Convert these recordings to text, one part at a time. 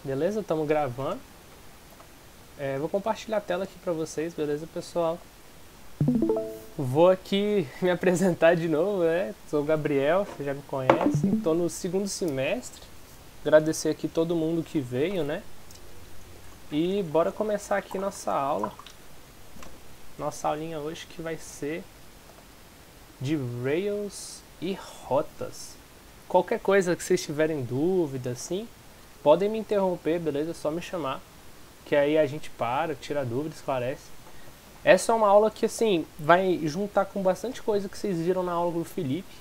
Beleza? Estamos gravando. Vou compartilhar a tela aqui para vocês, beleza, pessoal? Vou aqui me apresentar de novo, né? Sou o Gabriel, vocês já me conhecem. Estou no segundo semestre. Agradecer aqui todo mundo que veio, né? E bora começar aqui nossa aula. Nossa aulinha hoje que vai ser de Rails e rotas. Qualquer coisa que vocês tiverem dúvida, assim, podem me interromper, beleza? É só me chamar, que aí a gente para, tira dúvida, esclarece. Essa é uma aula que, assim, vai juntar com bastante coisa que vocês viram na aula do Felipe,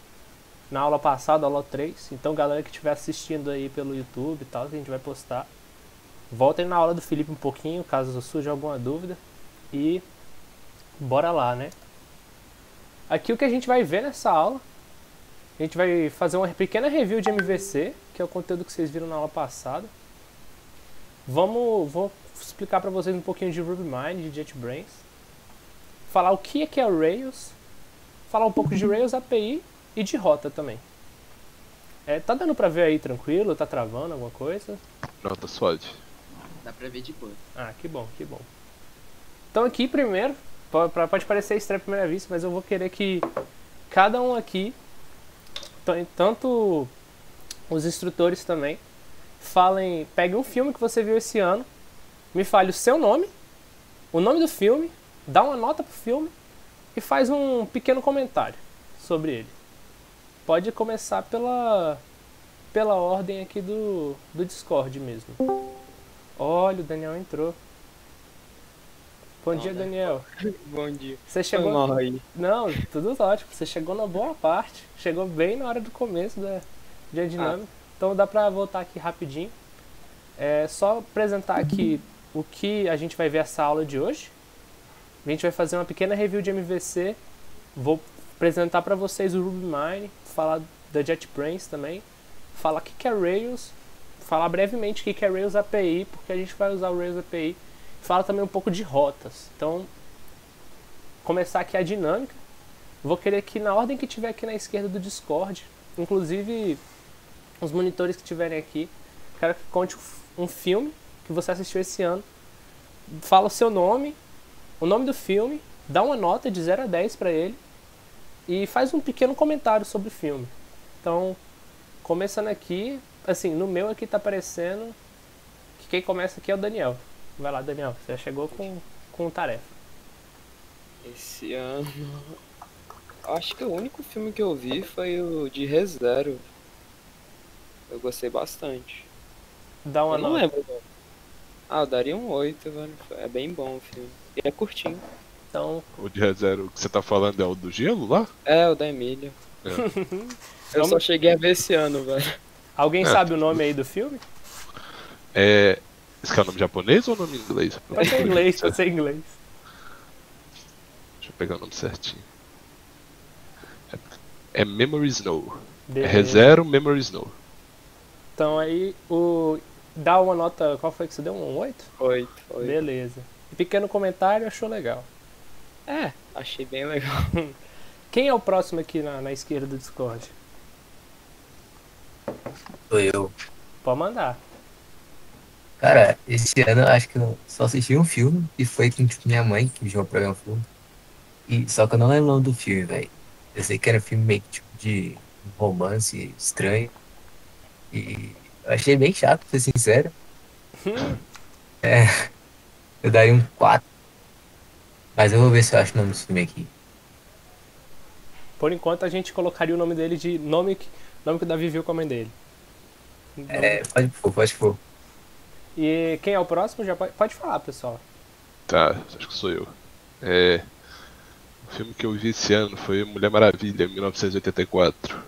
na aula passada, aula 3. Então, galera que estiver assistindo aí pelo YouTube e tal, que a gente vai postar, voltem na aula do Felipe um pouquinho, caso surja alguma dúvida. E bora lá, né? Aqui o que a gente vai ver nessa aula, a gente vai fazer uma pequena review de MVC, que é o conteúdo que vocês viram na aula passada. Vou explicar para vocês um pouquinho de RubyMine, de JetBrains. Falar o que é o Rails. Falar um pouco de Rails API e de rota também. Tá dando pra ver aí tranquilo? Tá travando alguma coisa? Não, tá suave. Dá pra ver de boa. Ah, que bom, que bom. Então aqui primeiro, pode parecer estranho à primeira vista, mas eu vou querer que cada um aqui, tanto os instrutores também, pegue um filme que você viu esse ano, me fale o seu nome, o nome do filme, dá uma nota pro filme e faz um pequeno comentário sobre ele. Pode começar pela ordem aqui do Discord mesmo. Olha, o Daniel entrou. Bom dia, Daniel. Bom dia. Você chegou... Foi mal aí. Não, tudo ótimo. Você chegou na boa parte. Chegou bem na hora do começo da dinâmica. Então dá pra voltar aqui rapidinho. É só apresentar aqui o que a gente vai ver essa aula de hoje. A gente vai fazer uma pequena review de MVC. Vou apresentar para vocês o RubyMine, falar da JetBrains também, falar o que é Rails, falar brevemente o que é Rails API, porque a gente vai usar o Rails API. Fala também um pouco de rotas. Então, começar aqui a dinâmica. Vou querer que na ordem que tiver aqui na esquerda do Discord, inclusive os monitores que tiverem aqui, quero que conte um filme que você assistiu esse ano. Fala o seu nome, o nome do filme, dá uma nota de 0 a 10 para ele e faz um pequeno comentário sobre o filme. Então, começando aqui, assim, no meu aqui tá aparecendo que quem começa aqui é o Daniel. Vai lá, Daniel, você já chegou com tarefa. Esse ano. Acho que o único filme que eu vi foi o de ReZero. Eu gostei bastante. Dá uma Eu não nota. lembro. Eu daria um 8, velho. É bem bom o filme. E é curtinho. Então, O de zero que você tá falando é o do gelo lá? É, o da Emília. Eu só cheguei a ver esse ano, velho. alguém sabe o nome aí do filme? Esse que é o nome japonês ou o nome inglês? Pode ser inglês, pode ser inglês. Deixa eu pegar o nome certinho. É Memory Snow. Beleza. É ReZero Memory Snow. Então aí, dá uma nota, qual foi que você deu? Um 8? 8. Beleza. Pequeno comentário, achou legal. Achei bem legal. Quem é o próximo aqui na esquerda do Discord? Sou eu. Pode mandar. Cara, esse ano eu acho que eu só assisti um filme, que foi com tipo, minha mãe, que me chamou pra ver um filme. Só que eu não lembro o nome do filme, velho. Eu sei que era um filme meio que tipo de um romance estranho. E eu achei bem chato, pra ser sincero. Eu daria um 4. Mas eu vou ver se eu acho o nome desse filme aqui. Por enquanto a gente colocaria o nome dele de nome que o Davi viu com a mãe dele. Pode pôr. E quem é o próximo? Já pode falar, pessoal. Tá, acho que sou eu. O filme que eu vi esse ano foi Mulher Maravilha, 1984.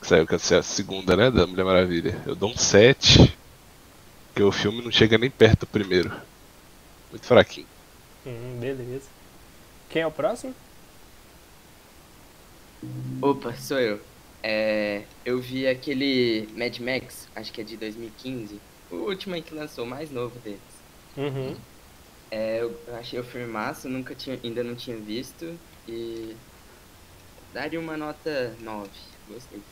Que saiu com a segunda, né, da Mulher Maravilha. Eu dou um 7, porque o filme não chega nem perto do primeiro. Muito fraquinho. Beleza. Quem é o próximo? Opa, sou eu. Eu vi aquele Mad Max, acho que é de 2015. O último aí que lançou, o mais novo deles. Uhum. Eu achei o filme massa, ainda não tinha visto. E daria uma nota 9. Gostei do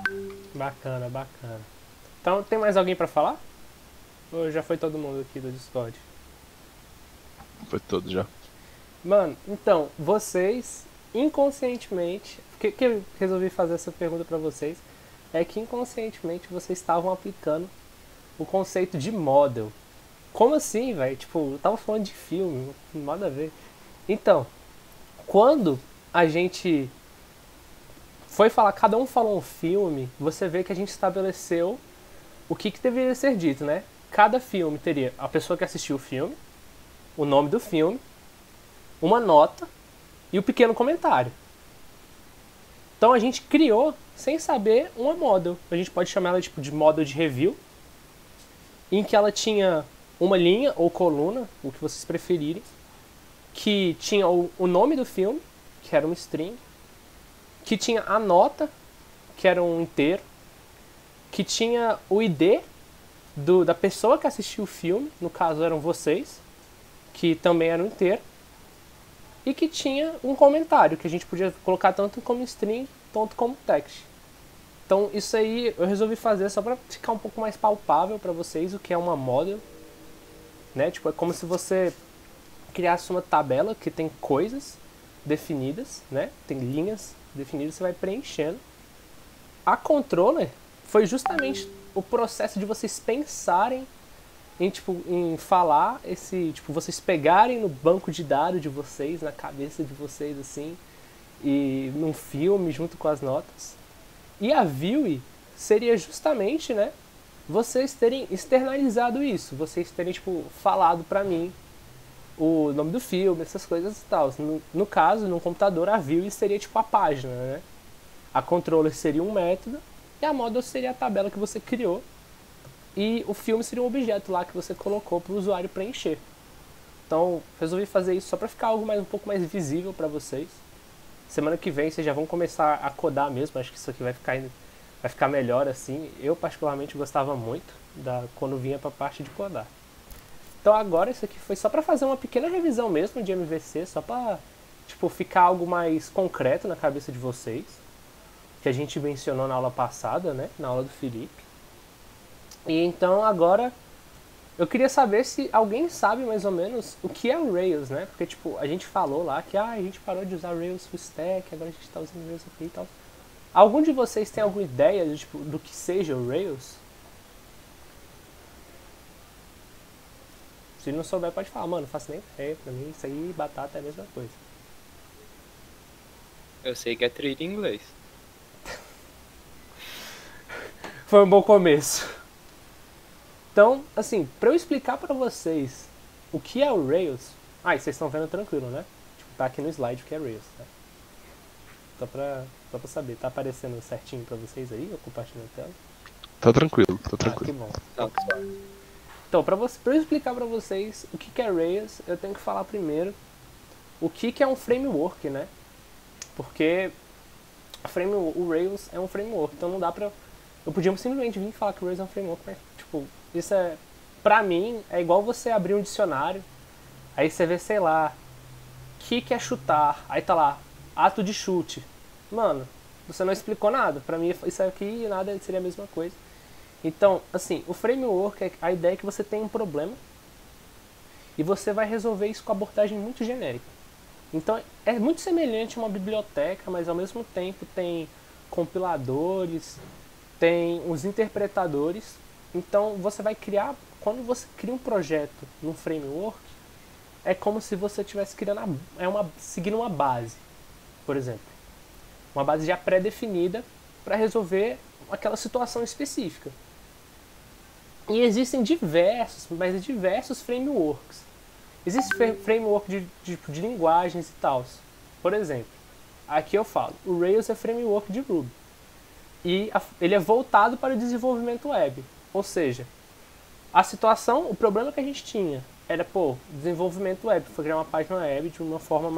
filme. Bacana, bacana. Então, tem mais alguém pra falar? Ou já foi todo mundo aqui do Discord? Foi todo já. Mano, então, vocês inconscientemente, que eu resolvi fazer essa pergunta pra vocês, é que inconscientemente vocês estavam aplicando o conceito de model. Como assim, velho? Tipo, eu tava falando de filme, nada a ver. Então, quando a gente foi falar, cada um falou um filme, você vê que a gente estabeleceu o que deveria ser dito, né? Cada filme teria a pessoa que assistiu o filme, o nome do filme, uma nota e o pequeno comentário. Então a gente criou, sem saber, uma model. A gente pode chamar ela tipo, de model de review, em que ela tinha uma linha ou coluna, o que vocês preferirem, que tinha o nome do filme, que era um string, que tinha a nota, que era um inteiro, que tinha o ID da pessoa que assistiu o filme, no caso eram vocês, que também era um inteiro, e que tinha um comentário, que a gente podia colocar tanto como string, tanto como text. Então isso aí eu resolvi fazer só para ficar um pouco mais palpável para vocês o que é uma model, né? Tipo, é como se você criasse uma tabela que tem coisas definidas, né? Tem linhas definidas, você vai preenchendo. A controller foi justamente o processo de vocês pensarem em, tipo, em falar vocês pegarem no banco de dados de vocês, na cabeça de vocês, assim, e num filme junto com as notas. E a view seria justamente, né, vocês terem externalizado isso, vocês terem, tipo, falado pra mim o nome do filme, essas coisas e tal. No caso, no computador, a view seria, tipo, a página, né? A controller seria um método e a model seria a tabela que você criou. E o filme seria um objeto lá que você colocou para o usuário preencher. Então, resolvi fazer isso só para ficar algo um pouco mais visível para vocês. Semana que vem vocês já vão começar a codar mesmo, acho que isso aqui vai ficar melhor assim. Eu particularmente gostava muito quando vinha para a parte de codar. Então agora isso aqui foi só para fazer uma pequena revisão mesmo de MVC, só para tipo, ficar algo mais concreto na cabeça de vocês, que a gente mencionou na aula passada, né, na aula do Felipe. E então agora eu queria saber se alguém sabe mais ou menos o que é o Rails, né? Porque tipo, a gente falou lá que a gente parou de usar Rails Full Stack, agora a gente está usando Rails aqui e tal. Algum de vocês tem alguma ideia de, tipo, do que seja o Rails? Se não souber pode falar, mano, não faço nem ideia, pra mim isso aí, batata é a mesma coisa. Eu sei que é trilha em inglês. Foi um bom começo. Então, assim, pra eu explicar pra vocês o que é o Rails... Ah, e vocês estão vendo tranquilo, né? Tipo, tá aqui no slide o que é Rails, tá? Só pra saber, tá aparecendo certinho pra vocês aí, eu compartilho a tela? Tá tranquilo, tá Ah, que tranquilo. bom. Tá, Então, pra eu explicar pra vocês o que é Rails, eu tenho que falar primeiro o que é um framework, né? Porque o Rails é um framework, então não dá pra... Eu podia simplesmente vir falar que o Rails é um framework, mas, tipo, isso é... Pra mim, é igual você abrir um dicionário, aí você vê, sei lá, kick é chutar, aí tá lá, ato de chute. Mano, você não explicou nada. Pra mim, isso aqui e nada seria a mesma coisa. Então, assim, o framework, a ideia é que você tem um problema e você vai resolver isso com abordagem muito genérica. Então, é muito semelhante a uma biblioteca, mas ao mesmo tempo tem compiladores, tem os interpretadores. Então, você vai criar, quando você cria um projeto num framework, é como se você estivesse criando, seguindo uma base, por exemplo. Uma base já pré-definida para resolver aquela situação específica. E existem diversos frameworks. Existe framework de linguagens e tal. Por exemplo, aqui eu falo, o Rails é framework de Ruby. E ele é voltado para o desenvolvimento web. Ou seja, a situação, o problema que a gente tinha era, desenvolvimento web. Foi criar uma página web de uma forma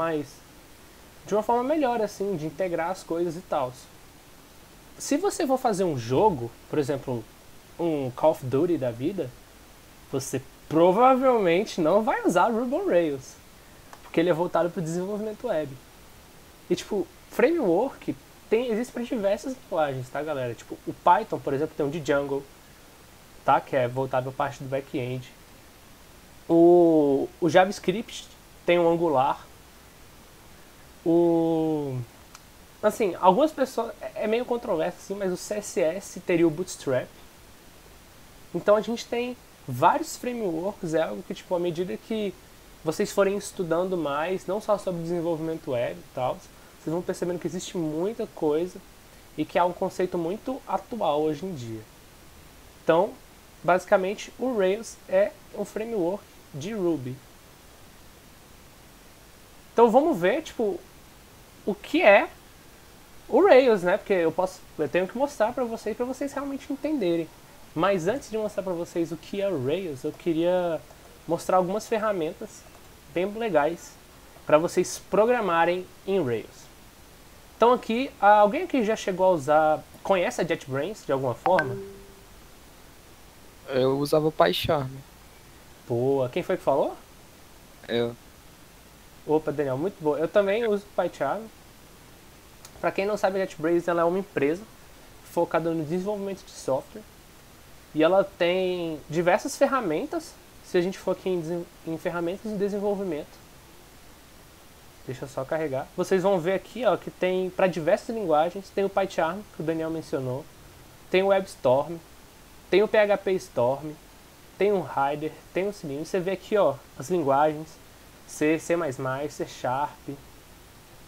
melhor, assim, de integrar as coisas e tal. Se você for fazer um jogo, por exemplo, um Call of Duty da vida, você provavelmente não vai usar Ruby on Rails, porque ele é voltado para o desenvolvimento web. E tipo, framework existe para diversas linguagens, tá, galera? Tipo, o Python, por exemplo, tem um de Django. tá? Que é voltado para a parte do back-end. O JavaScript tem um Angular. Assim, algumas pessoas... É meio controverso, assim, mas o CSS teria o Bootstrap. Então a gente tem vários frameworks, é algo que, tipo, à medida que vocês forem estudando mais, não só sobre desenvolvimento web e tal, vocês vão percebendo que existe muita coisa e que é um conceito muito atual hoje em dia. Então, basicamente, o Rails é um framework de Ruby. Então vamos ver, tipo, o que é o Rails, né? Porque eu tenho que mostrar para vocês realmente entenderem. Mas antes de mostrar para vocês o que é o Rails, eu queria mostrar algumas ferramentas bem legais para vocês programarem em Rails. Então aqui, alguém aqui já chegou a usar, conhece a JetBrains de alguma forma? Eu usava PyCharm. Boa, quem foi que falou? Eu. Opa, Daniel, muito boa. Eu também uso PyCharm. Para quem não sabe, a JetBrains ela é uma empresa focada no desenvolvimento de software. E ela tem diversas ferramentas. Se a gente for aqui em ferramentas de desenvolvimento, deixa eu só carregar. Vocês vão ver aqui, ó, que tem para diversas linguagens. Tem o PyCharm, que o Daniel mencionou. Tem o WebStorm. Tem o PHP Storm. Tem o Rider. Tem o Selenium. Você vê aqui, ó, as linguagens. C, C++, C Sharp,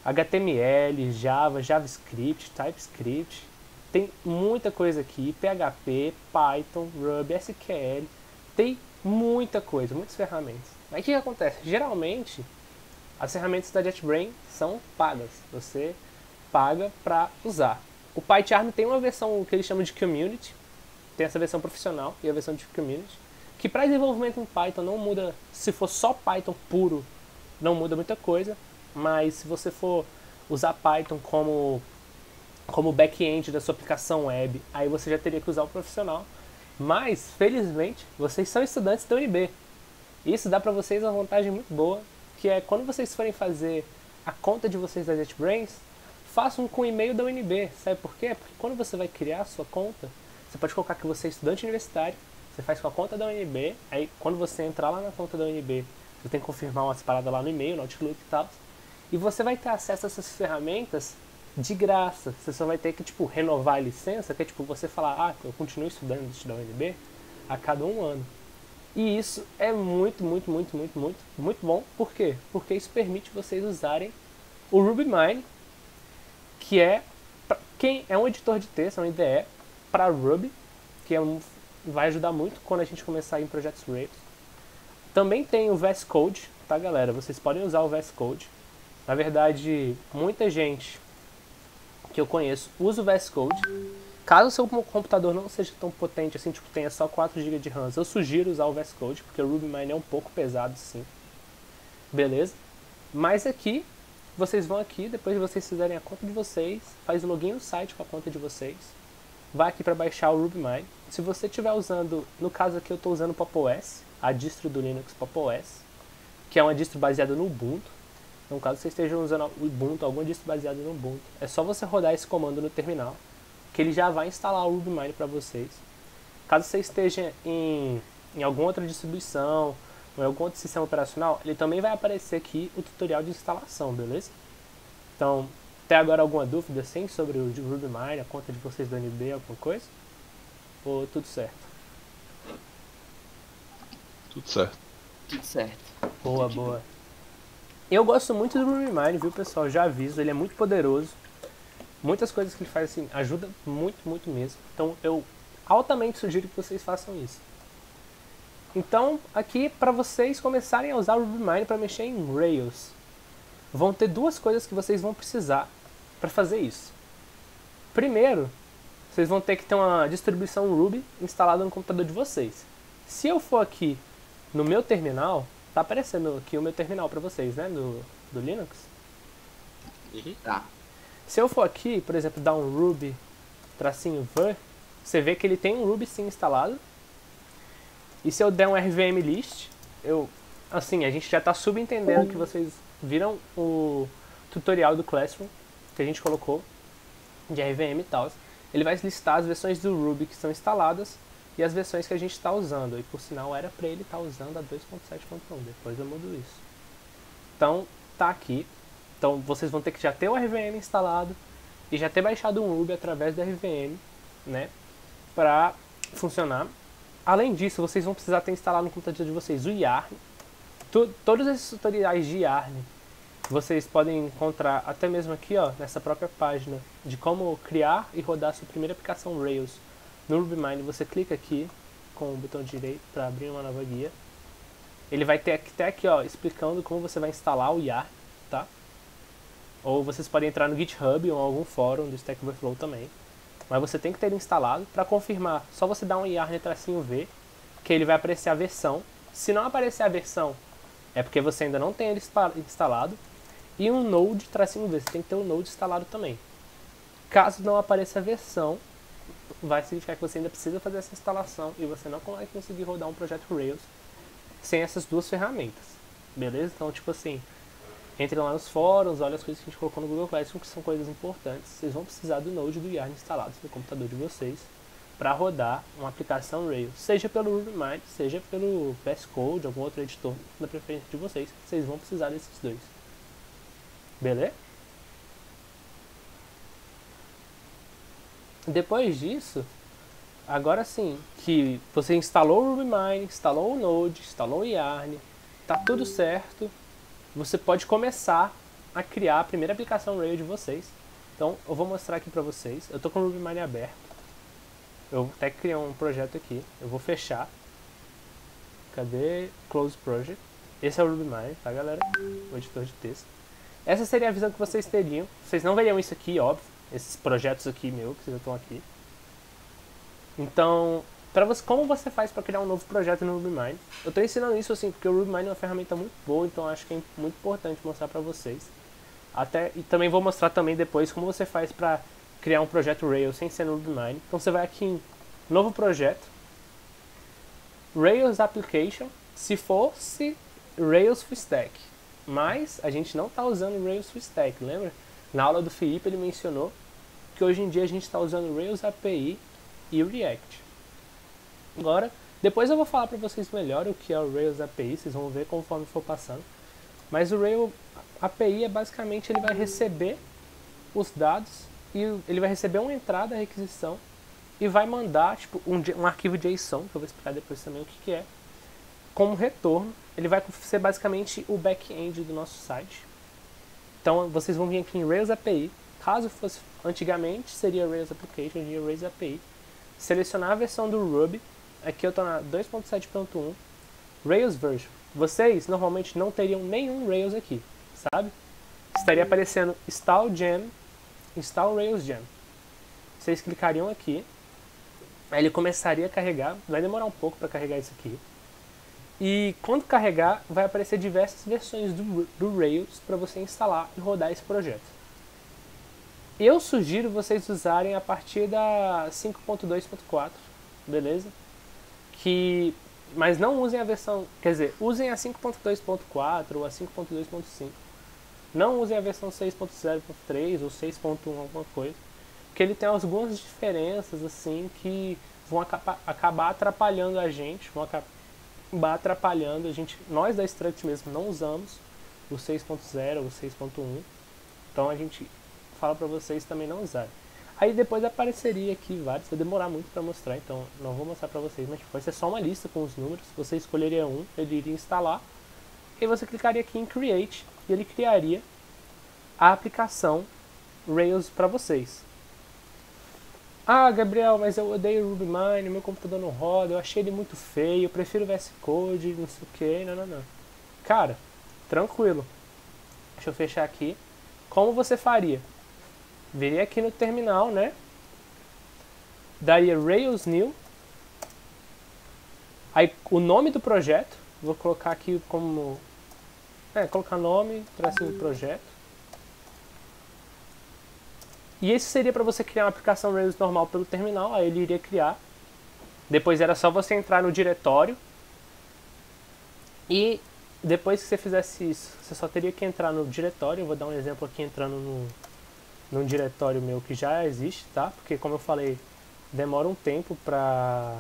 HTML, Java, JavaScript, TypeScript. Tem muita coisa aqui. PHP, Python, Ruby, SQL. Tem muita coisa, muitas ferramentas. Aí o que acontece? Geralmente, as ferramentas da JetBrains são pagas. Você paga para usar. O PyCharm tem uma versão que eles chamam de Community. Tem essa versão profissional e a versão de Community. Que para desenvolvimento em Python não muda, se for só Python puro, não muda muita coisa. Mas se você for usar Python como back-end da sua aplicação web, aí você já teria que usar o profissional. Mas, felizmente, vocês são estudantes da UNB. Isso dá para vocês uma vantagem muito boa, que é quando vocês forem fazer a conta de vocês da JetBrains, façam com o e-mail da UNB. Sabe por quê? Porque quando você vai criar a sua conta, você pode colocar que você é estudante universitário, você faz com a conta da UNB, aí quando você entrar lá na conta da UNB, você tem que confirmar umas paradas lá no e-mail, no Outlook e tal, e você vai ter acesso a essas ferramentas de graça. Você só vai ter que, tipo, renovar a licença, que é tipo você falar, eu continuo estudando da UNB a cada 1 ano. E isso é muito bom. Por quê? Porque isso permite vocês usarem o RubyMine, que é quem é um editor de texto, é um IDE para Ruby, que vai ajudar muito quando a gente começar em projetos Rails. Também tem o VS Code, tá, galera? Vocês podem usar o VS Code. Na verdade, muita gente que eu conheço usa o VS Code. Caso o seu computador não seja tão potente assim, tipo, tenha só 4 GB de RAM, eu sugiro usar o VS Code, porque o RubyMine é um pouco pesado, sim. Beleza? Mas aqui, vocês vão aqui, depois de vocês fizerem a conta de vocês, faz o login no site com a conta de vocês, vai aqui para baixar o RubyMine. Se você estiver usando, no caso aqui eu estou usando o Pop! OS, a distro do Linux Pop! OS, que é uma distro baseada no Ubuntu. Então, caso você esteja usando o Ubuntu, alguma distro baseada no Ubuntu, é só você rodar esse comando no terminal, que ele já vai instalar o RubyMine para vocês. Caso você esteja em alguma outra distribuição, ou em algum outro sistema operacional, ele também vai aparecer aqui o tutorial de instalação, beleza? Então, até agora alguma dúvida assim sobre o RubyMine, a conta de vocês do UNB, alguma coisa? Ou tudo certo? Tudo certo. Tudo certo. Boa, boa. Eu gosto muito do RubyMine, viu, pessoal? Já aviso, ele é muito poderoso. Muitas coisas que ele faz assim, ajuda muito mesmo. Então eu altamente sugiro que vocês façam isso. Então, aqui para vocês começarem a usar o RubyMine para mexer em Rails, vão ter 2 coisas que vocês vão precisar para fazer isso. Primeiro, vocês vão ter que ter uma distribuição Ruby instalada no computador de vocês. Se eu for aqui no meu terminal, tá aparecendo aqui o meu terminal para vocês, né, do Linux. Tá. Se eu for aqui, por exemplo, dar um ruby -var, você vê que ele tem um Ruby sim instalado. E se eu der um rvm list, assim, a gente já está subentendendo que vocês viram o tutorial do Classroom que a gente colocou de rvm e tal. Ele vai listar as versões do Ruby que são instaladas e as versões que a gente está usando. E por sinal era para ele estar usando a 2.7.1, depois eu mudo isso. Então tá aqui. Então vocês vão ter que já ter o RVM instalado e já ter baixado um Ruby através do RVM, né, para funcionar. Além disso, vocês vão precisar ter instalado no computador de vocês o Yarn. Todos esses tutoriais de Yarn vocês podem encontrar até mesmo aqui, ó, nessa própria página de como criar e rodar sua primeira aplicação Rails no RubyMine. Você clica aqui com o botão direito para abrir uma nova guia. Ele vai ter até aqui, ó, explicando como você vai instalar o Yarn, tá? Ou vocês podem entrar no GitHub ou algum fórum do Stack Overflow também. Mas você tem que ter ele instalado. Para confirmar, só você dá um yarn-v, que ele vai aparecer a versão. Se não aparecer a versão, é porque você ainda não tem ele instalado. E um node-v, você tem que ter o node instalado também. Caso não apareça a versão, vai significar que você ainda precisa fazer essa instalação e você não vai conseguir rodar um projeto Rails sem essas duas ferramentas. Beleza? Então, tipo assim, entrem lá nos fóruns, olhem as coisas que a gente colocou no Google Classroom, que são coisas importantes. Vocês vão precisar do Node e do Yarn instalados no computador de vocês para rodar uma aplicação Rails, seja pelo RubyMine, seja pelo VS Code, algum outro editor da preferência de vocês. Vocês vão precisar desses dois. Beleza? Depois disso, agora sim, que você instalou o RubyMine, instalou o Node, instalou o Yarn, tá tudo certo, você pode começar a criar a primeira aplicação Rails de vocês. Então, eu vou mostrar aqui pra vocês. Eu tô com o RubyMine aberto. Eu até criei um projeto aqui. Eu vou fechar. Cadê? Close Project. Esse é o RubyMine, tá, galera? O editor de texto. Essa seria a visão que vocês teriam. Vocês não veriam isso aqui, óbvio. Esses projetos aqui meus, que vocês já estão aqui. Então, como você faz para criar um novo projeto no RubyMine? Eu estou ensinando isso assim, porque o RubyMine é uma ferramenta muito boa, então acho que é muito importante mostrar para vocês. E também vou mostrar também depois como você faz para criar um projeto Rails sem ser no RubyMine. Então você vai aqui em Novo Projeto, Rails Application, se fosse Rails Full Stack. Mas a gente não está usando Rails Full Stack, lembra? Na aula do Felipe ele mencionou que hoje em dia a gente está usando Rails API e o React. Agora, depois eu vou falar para vocês melhor o que é o Rails API, vocês vão ver conforme for passando. Mas o Rails API é basicamente, ele vai receber os dados e ele vai receber uma entrada, requisição, e vai mandar tipo, um arquivo JSON, que eu vou explicar depois também o que é, como retorno. Ele vai ser basicamente o back-end do nosso site. Então vocês vão vir aqui em Rails API, caso fosse antigamente seria Rails Application, hoje é Rails API. Selecionar a versão do Ruby, aqui eu estou na 2.7.1, Rails Version. Vocês normalmente não teriam nenhum Rails aqui, sabe? Estaria aparecendo Install Gem, Install Rails Gem. Vocês clicariam aqui, aí ele começaria a carregar, vai demorar um pouco para carregar isso aqui. E quando carregar, vai aparecer diversas versões do Rails para você instalar e rodar esse projeto. Eu sugiro vocês usarem a partir da 5.2.4, beleza? Mas não usem a versão, quer dizer, usem a 5.2.4 ou a 5.2.5. Não usem a versão 6.0.3 ou 6.1 alguma coisa, porque ele tem algumas diferenças assim que vão acabar atrapalhando a gente, nós da Struct mesmo não usamos o 6.0 ou o 6.1, então a gente fala para vocês também não usarem. Aí depois apareceria aqui vários, vai demorar muito para mostrar, então não vou mostrar para vocês, mas vai ser só uma lista com os números, você escolheria um, ele iria instalar, e você clicaria aqui em Create, e ele criaria a aplicação Rails para vocês. Ah, Gabriel, mas eu odeio o RubyMine, meu computador não roda, eu achei ele muito feio, eu prefiro o VS Code, não sei o que, não. Cara, tranquilo. Deixa eu fechar aqui. Como você faria? Viria aqui no terminal, né? Daria Rails New. Aí o nome do projeto, vou colocar aqui como... colocar nome, tracinho do projeto. E esse seria para você criar uma aplicação Rails normal pelo terminal, aí ele iria criar. Depois era só você entrar no diretório. E depois que você fizesse isso, você só teria que entrar no diretório. Eu vou dar um exemplo aqui entrando num diretório meu que já existe, tá? Porque como eu falei, demora um tempo para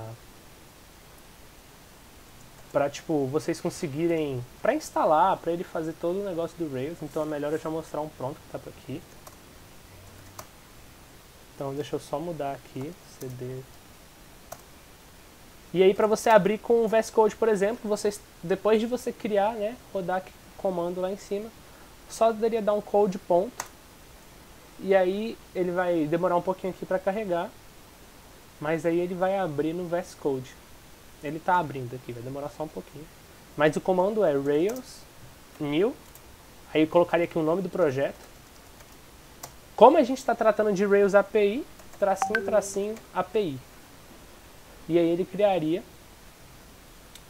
Pra, tipo, vocês conseguirem, pra instalar, pra ele fazer todo o negócio do Rails. Então é melhor eu já mostrar um pronto que tá por aqui. Então deixa eu só mudar aqui, CD. E aí pra você abrir com o VS Code, por exemplo, vocês, depois de você criar, né, rodar o comando lá em cima, só deveria dar um code ponto. E aí ele vai demorar um pouquinho aqui pra carregar, mas aí ele vai abrir no VS Code. Ele tá abrindo aqui, vai demorar só um pouquinho. Mas o comando é Rails new, aí eu colocaria aqui o nome do projeto. Como a gente está tratando de Rails API, tracinho, tracinho, API. E aí ele criaria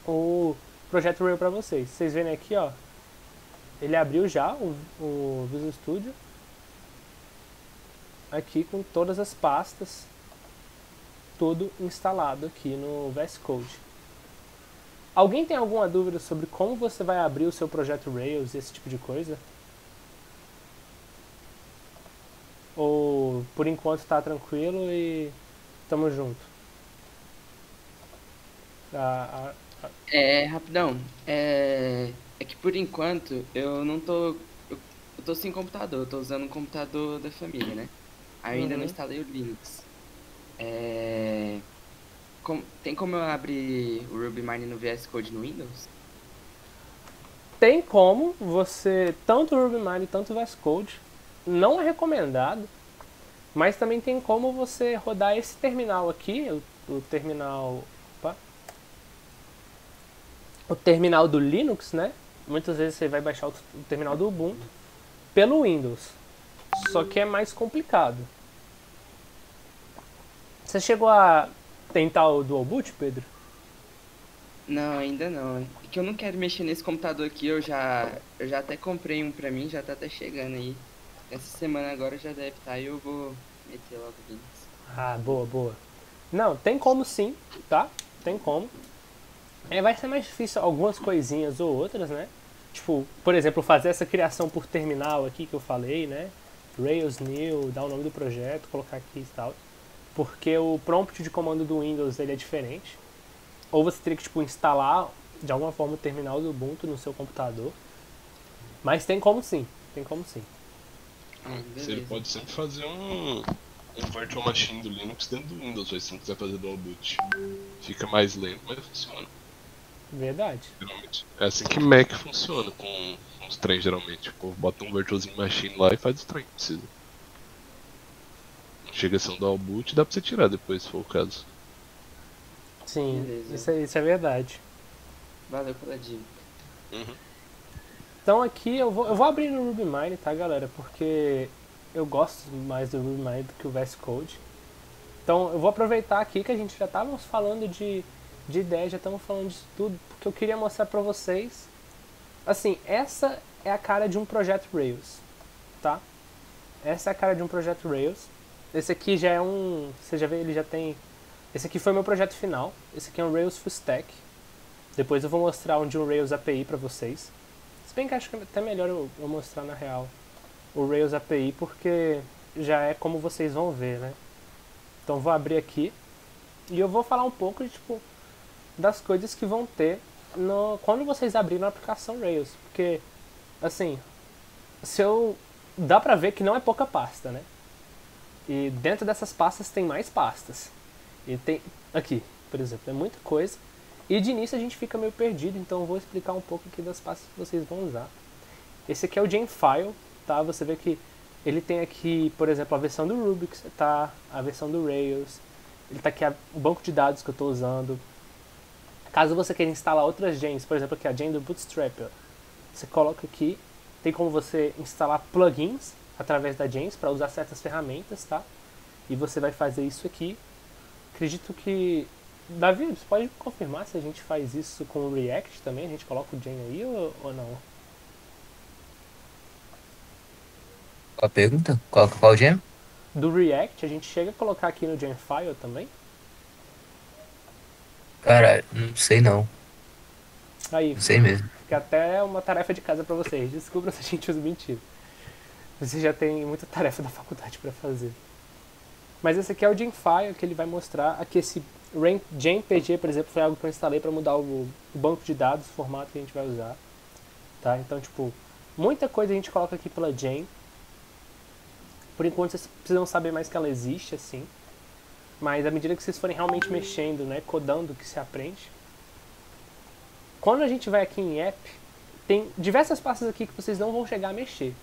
o projeto Rails para vocês. Vocês verem aqui, ó, ele abriu já o Visual Studio. Aqui com todas as pastas, tudo instalado aqui no VS Code. Alguém tem alguma dúvida sobre como você vai abrir o seu projeto Rails e esse tipo de coisa? Ou por enquanto tá tranquilo e tamo junto? Rapidão. É que por enquanto eu não tô. Eu tô sem computador, eu tô usando um computador da família, né? Ainda não instalei o Linux. Tem como eu abrir o RubyMine no VS Code no Windows? Tem como você, tanto o RubyMine quanto o VS Code, não é recomendado, mas também tem como você rodar esse terminal aqui, o terminal, o terminal do Linux, né? Muitas vezes você vai baixar o terminal do Ubuntu pelo Windows, só que é mais complicado. Você chegou a tentar o Dual Boot, Pedro? Não, ainda não. É que eu não quero mexer nesse computador aqui, eu já até comprei um pra mim, já tá até chegando aí. Essa semana agora já deve estar e eu vou meter logo o Linux. Ah, boa, boa. Não, tem como sim, tá? Tem como. Vai ser mais difícil algumas coisinhas ou outras, né? Tipo, por exemplo, fazer essa criação por terminal aqui que eu falei, né? Rails new, dar o nome do projeto, colocar aqui e tal. Porque o prompt de comando do Windows ele é diferente. Ou você teria que tipo, instalar de alguma forma o terminal do Ubuntu no seu computador. Mas tem como sim, tem como sim. Você pode sempre fazer um virtual machine do Linux dentro do Windows, se não quiser fazer dual boot. Fica mais lento, mas funciona. Verdade. Geralmente. É assim que Mac funciona com os trens, geralmente. O povo bota um virtual machine lá e faz o trem que precisa. Chega a ser um dual boot, dá pra você tirar depois, se for o caso. Sim, isso é verdade. Valeu pela dica. Então aqui eu vou abrir no RubyMine, tá galera? Porque eu gosto mais do RubyMine do que o VS Code. Então eu vou aproveitar aqui que a gente já estávamos falando de ideia, já estamos falando disso tudo, porque eu queria mostrar pra vocês. Assim, essa é a cara de um projeto Rails, tá? Essa é a cara de um projeto Rails. Esse aqui já é um... Você já vê, ele já tem... Esse aqui foi meu projeto final. Esse aqui é um Rails Full Stack. Depois eu vou mostrar um de um Rails API pra vocês. Se bem que acho que é até melhor eu mostrar na real o Rails API, porque já é como vocês vão ver, né? Então vou abrir aqui e eu vou falar um pouco de, tipo, das coisas que vão ter quando vocês abrirem a aplicação Rails. Porque, assim, dá pra ver que não é pouca pasta, né? E dentro dessas pastas tem mais pastas. E tem aqui, por exemplo, é muita coisa. E de início a gente fica meio perdido, então eu vou explicar um pouco aqui das pastas que vocês vão usar. Esse aqui é o Genfile, tá? Você vê que ele tem aqui, por exemplo, a versão do Ruby, tá? A versão do Rails. Ele tá aqui o banco de dados que eu estou usando. Caso você queira instalar outras gens, por exemplo, aqui a gen do Bootstrap, você coloca aqui, tem como você instalar plugins através da gens para usar certas ferramentas, tá? E você vai fazer isso aqui. Acredito que... Davi, você pode confirmar se a gente faz isso com o React também? A gente coloca o gen aí ou não? Qual a pergunta? Qual gem? Do React, a gente chega a colocar aqui no Genfile também? Cara, não sei não. Aí, Não sei mesmo. fica até uma tarefa de casa pra vocês. Descubra se a gente usa mentira. Você já tem muita tarefa da faculdade pra fazer. Mas esse aqui é o Genfile, que ele vai mostrar aqui JPG, por exemplo, foi algo que eu instalei para mudar o banco de dados, o formato que a gente vai usar. Tá? Então, tipo, muita coisa a gente coloca aqui pela Jane. Por enquanto vocês precisam saber mais que ela existe, assim. Mas à medida que vocês forem realmente mexendo, né, codando, que se aprende. Quando a gente vai aqui em app, tem diversas pastas aqui que vocês não vão chegar a mexer.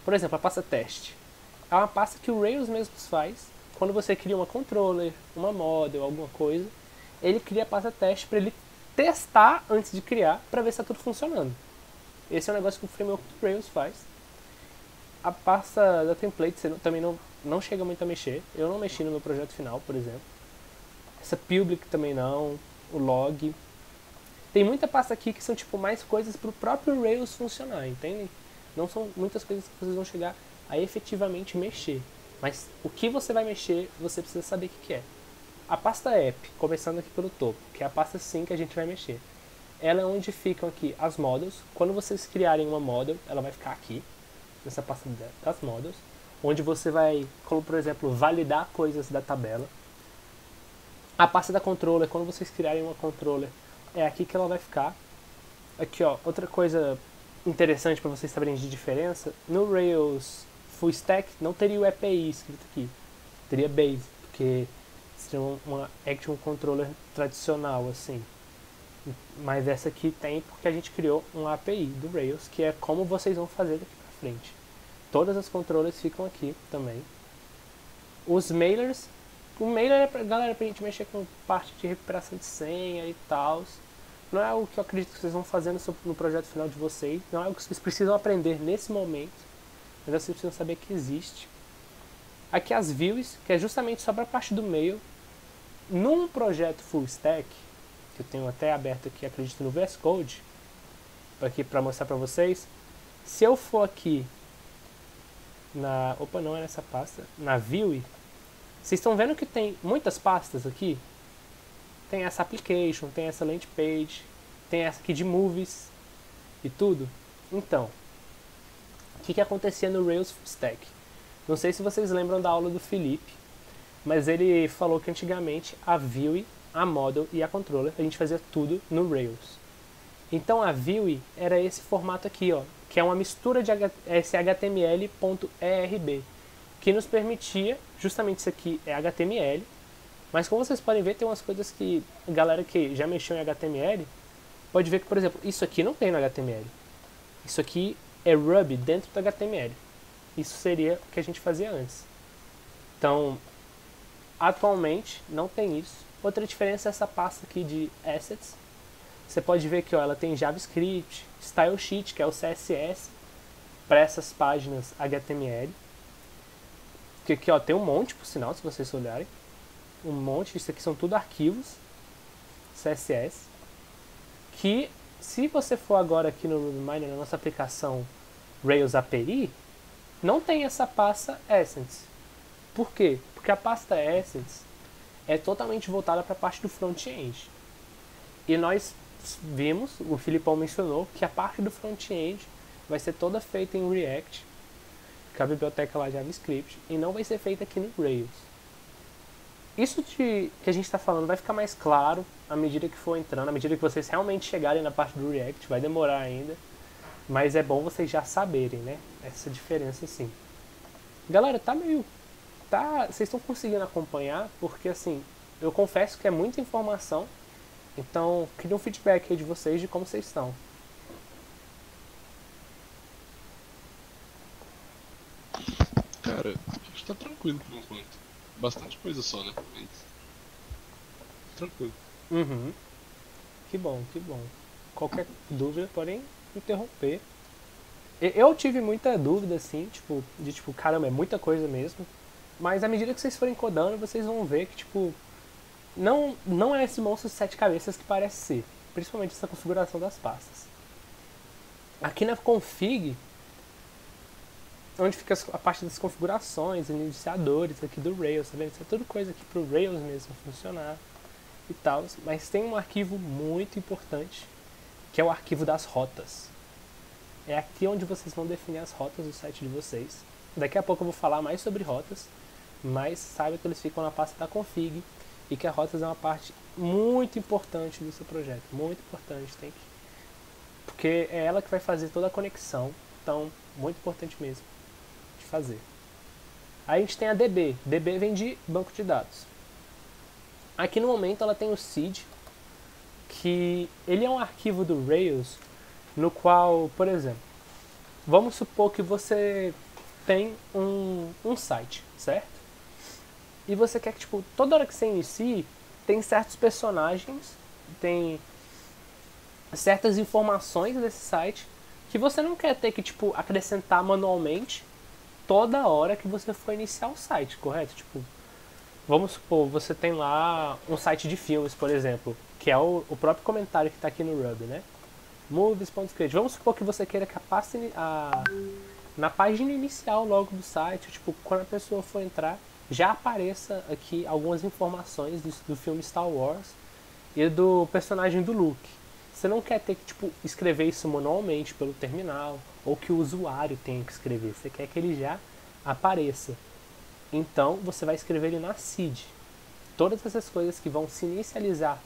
Por exemplo, a pasta teste. É uma pasta que o Rails mesmo faz. Quando você cria uma controller, uma model, alguma coisa, ele cria a pasta teste para ele testar antes de criar, para ver se está tudo funcionando. Esse é um negócio que o framework do Rails faz. A pasta da template você também não chega muito a mexer. Eu não mexi no meu projeto final, por exemplo. Essa public também não. O log. Tem muita pasta aqui que são tipo mais coisas para o próprio Rails funcionar, entendem? Não são muitas coisas que vocês vão chegar a efetivamente mexer. Mas o que você vai mexer, você precisa saber o que é. A pasta app, começando aqui pelo topo, que é a pasta sim que a gente vai mexer. Ela é onde ficam aqui as models. Quando vocês criarem uma model, ela vai ficar aqui, nessa pasta das models, onde você vai, como por exemplo, validar coisas da tabela. A pasta da controller, quando vocês criarem uma controller, é aqui que ela vai ficar. Aqui, ó, outra coisa interessante para vocês saberem de diferença, no Rails Full Stack não teria o API escrito aqui, teria base, porque seria uma Action Controller tradicional, assim. Mas essa aqui tem porque a gente criou um API do Rails, que é como vocês vão fazer daqui pra frente. Todas as controllers ficam aqui também. Os mailers, o mailer é galera, pra gente mexer com parte de recuperação de senha e tal. Não é algo que eu acredito que vocês vão fazer no projeto final de vocês. Não é algo que vocês precisam aprender nesse momento. Mas vocês precisam saber que existe. Aqui as views, que é justamente só para a parte do mail. Num projeto full stack, que eu tenho até aberto aqui, acredito no VS Code, aqui para mostrar para vocês. Se eu for aqui opa, não é nessa pasta, na view, vocês estão vendo que tem muitas pastas aqui? Tem essa application, tem essa landing page, tem essa aqui de movies e tudo. Então, o que acontecia no Rails Full Stack? Não sei se vocês lembram da aula do Felipe, mas ele falou que antigamente a view, a model e a controller, a gente fazia tudo no Rails. Então a view era esse formato aqui, ó, que é uma mistura de esse HTML.erb, que nos permitia, justamente isso aqui é HTML, mas como vocês podem ver, tem umas coisas que a galera que já mexeu em HTML pode ver que, por exemplo, isso aqui não tem no HTML. Isso aqui é Ruby dentro do HTML. Isso seria o que a gente fazia antes. Então, atualmente, não tem isso. Outra diferença é essa pasta aqui de Assets. Você pode ver que ó, ela tem JavaScript, Style Sheet, que é o CSS, para essas páginas HTML. Que aqui ó, tem um monte, por sinal, se vocês olharem. Um monte, isso aqui são tudo arquivos CSS, que se você for agora aqui no RubyMiner, na nossa aplicação Rails API, não tem essa pasta Essence. Por quê? Porque a pasta Essence é totalmente voltada para a parte do front-end. E nós vimos, o Filipão mencionou, que a parte do front-end vai ser toda feita em React, com a biblioteca lá JavaScript, e não vai ser feita aqui no Rails. Isso que a gente está falando vai ficar mais claro à medida que for entrando, à medida que vocês realmente chegarem na parte do React, vai demorar ainda, mas é bom vocês já saberem, né? Essa diferença assim. Galera, vocês estão conseguindo acompanhar, porque assim, eu confesso que é muita informação, então queria um feedback aí de vocês de como vocês estão. Cara, acho que tá tranquilo por enquanto. Bastante coisa só, né? Mas... tranquilo. Uhum. Que bom, que bom. Qualquer dúvida podem interromper. Eu tive muita dúvida, assim, tipo, caramba, é muita coisa mesmo. Mas à medida que vocês forem codando, vocês vão ver que, tipo, não é esse monstro de 7 cabeças que parece ser. Principalmente essa configuração das pastas. Aqui na config, onde fica a parte das configurações, iniciadores aqui do Rails, tá vendo? Isso é tudo coisa aqui pro Rails mesmo funcionar e tal. Mas tem um arquivo muito importante, que é o arquivo das rotas. É aqui onde vocês vão definir as rotas do site de vocês. Daqui a pouco eu vou falar mais sobre rotas, mas saiba que eles ficam na pasta da config. e que a rotas é uma parte muito importante do seu projeto, muito importante, porque é ela que vai fazer toda a conexão, então muito importante mesmo de fazer. Aí a gente tem a DB. DB vem de banco de dados. Aqui no momento ela tem o seed, que ele é um arquivo do Rails, no qual, por exemplo, vamos supor que você tem um site, certo? E você quer que, tipo, toda hora que você inicie, tem certos personagens, tem certas informações desse site que você não quer ter que, tipo, acrescentar manualmente toda hora que você for iniciar o site, correto? Tipo, vamos supor, você tem lá um site de filmes, por exemplo, que é o próprio comentário que está aqui no Ruby, né? Movies.create. Vamos supor que você queira que na página inicial logo do site, tipo, quando a pessoa for entrar, já apareça aqui algumas informações do filme Star Wars e do personagem do Luke. Você não quer ter que, tipo, escrever isso manualmente pelo terminal, ou que o usuário tenha que escrever. Você quer que ele já apareça. Então, você vai escrever ele na seed. Todas essas coisas que vão se inicializar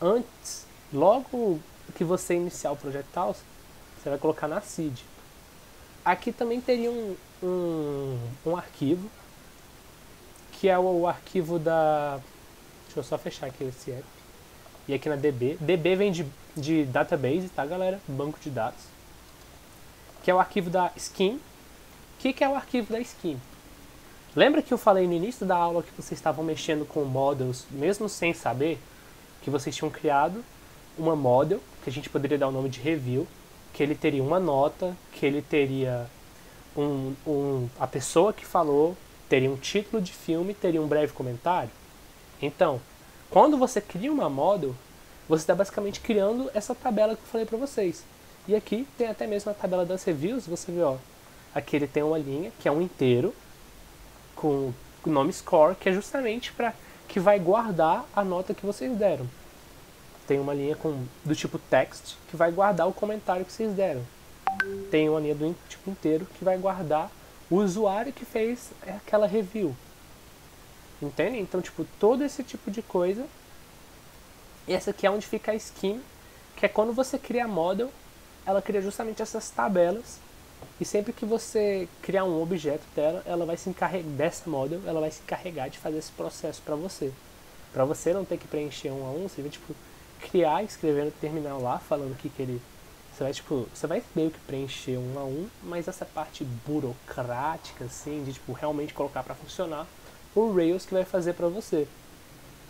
antes, logo que você iniciar o projeto tal, você vai colocar na seed. Aqui também teria um arquivo, que é o arquivo da... Deixa eu só fechar aqui esse app. E aqui na DB. DB vem de database, tá, galera? Banco de dados. Que é o arquivo da scheme. O que é o arquivo da scheme? Lembra que eu falei no início da aula que vocês estavam mexendo com models, mesmo sem saber, que vocês tinham criado uma model, que a gente poderia dar o nome de review, que ele teria uma nota, que ele teria a pessoa que falou, teria um título de filme, teria um breve comentário? Então, quando você cria uma model, você está basicamente criando essa tabela que eu falei para vocês. E aqui tem até mesmo a tabela das reviews, você vê, ó, aqui ele tem uma linha, que é um inteiro, com o nome score, que é justamente para que vai guardar a nota que vocês deram. Tem uma linha do tipo text, que vai guardar o comentário que vocês deram. Tem uma linha do tipo inteiro, que vai guardar o usuário que fez aquela review. Entende? Então, tipo, todo esse tipo de coisa. E essa aqui é onde fica a scheme, que é quando você cria a model, ela cria justamente essas tabelas. E sempre que você criar um objeto dela, ela vai se encarregar dessa model, ela vai se encarregar de fazer esse processo para você. Para você não ter que preencher um a um, você vai, tipo, criar e escrever no terminal lá, falando que ele... Você vai meio que preencher um a um, mas essa parte burocrática, assim, de, tipo, realmente colocar para funcionar, o Rails que vai fazer para você.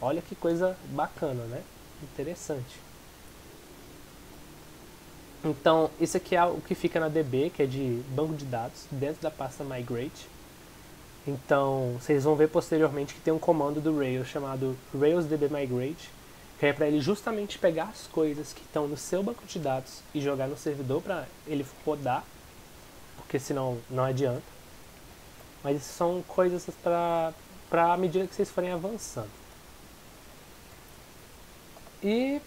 Olha que coisa bacana, né? Interessante. Então, isso aqui é o que fica na DB, que é de banco de dados, dentro da pasta Migrate. Então, vocês vão ver posteriormente que tem um comando do Rails chamado RailsDBMigrate, que é para ele justamente pegar as coisas que estão no seu banco de dados e jogar no servidor para ele rodar, porque senão não adianta. Mas isso são coisas para à medida que vocês forem avançando. E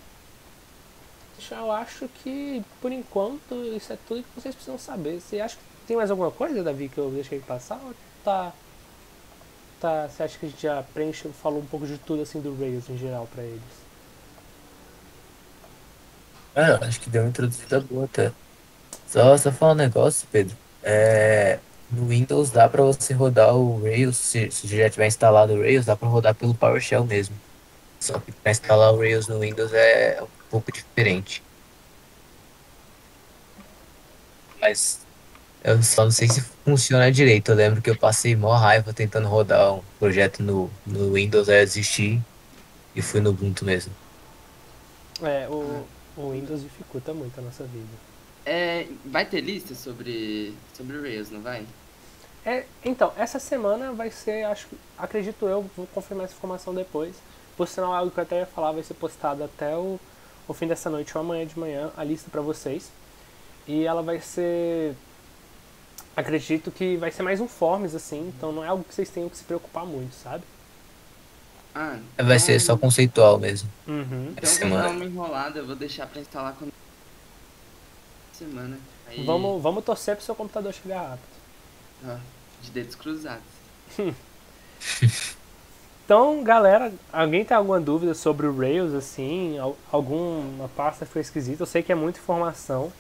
eu acho que, por enquanto, isso é tudo que vocês precisam saber. Você acha que tem mais alguma coisa, Davi, que eu deixei passar? Ou você acha que a gente já falou um pouco de tudo assim do Rails em geral para eles? Acho que deu uma introduzida boa até. Só falar um negócio, Pedro. No Windows dá para você rodar o Rails, se já tiver instalado o Rails, dá para rodar pelo PowerShell mesmo. Só que para instalar o Rails no Windows é um pouco diferente. Mas eu só não sei se funciona direito. Eu lembro que eu passei mó raiva tentando rodar um projeto no Windows, aí eu desisti e fui no Ubuntu mesmo. O Windows dificulta muito a nossa vida. Vai ter lista sobre o Rails, não vai? Então, essa semana vai ser, acredito eu, vou confirmar essa informação depois. Por sinal, algo que eu até ia falar vai ser postado até o fim dessa noite ou amanhã de manhã, a lista para vocês. E ela vai ser... Acredito que vai ser mais um Forms, assim, então não é algo que vocês tenham que se preocupar muito, sabe? Vai ser só conceitual mesmo. Uhum. Então eu vou dar uma enrolada, eu vou deixar pra instalar quando... semana. Aí... Vamos torcer pro seu computador chegar rápido. De dedos cruzados. Então, galera, alguém tem alguma dúvida sobre o Rails, assim? Alguma pasta foi esquisita? Eu sei que é muita informação,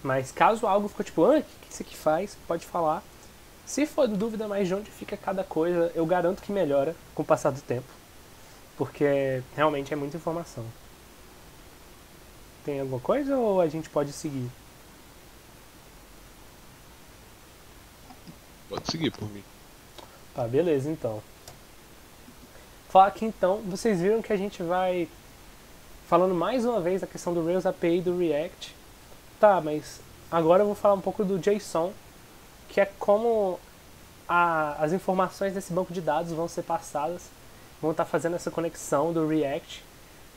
mas caso algo ficou tipo, o que isso aqui faz? Pode falar. Se for dúvida mais de onde fica cada coisa, eu garanto que melhora com o passar do tempo. Porque realmente é muita informação. Tem alguma coisa ou a gente pode seguir? Pode seguir por mim. Tá, beleza então. Falar aqui então, vocês viram que a gente vai falando mais uma vez da questão do Rails API e do React. Tá, mas agora eu vou falar um pouco do JSON, que é como as informações desse banco de dados vão ser passadas, vão estar fazendo essa conexão do React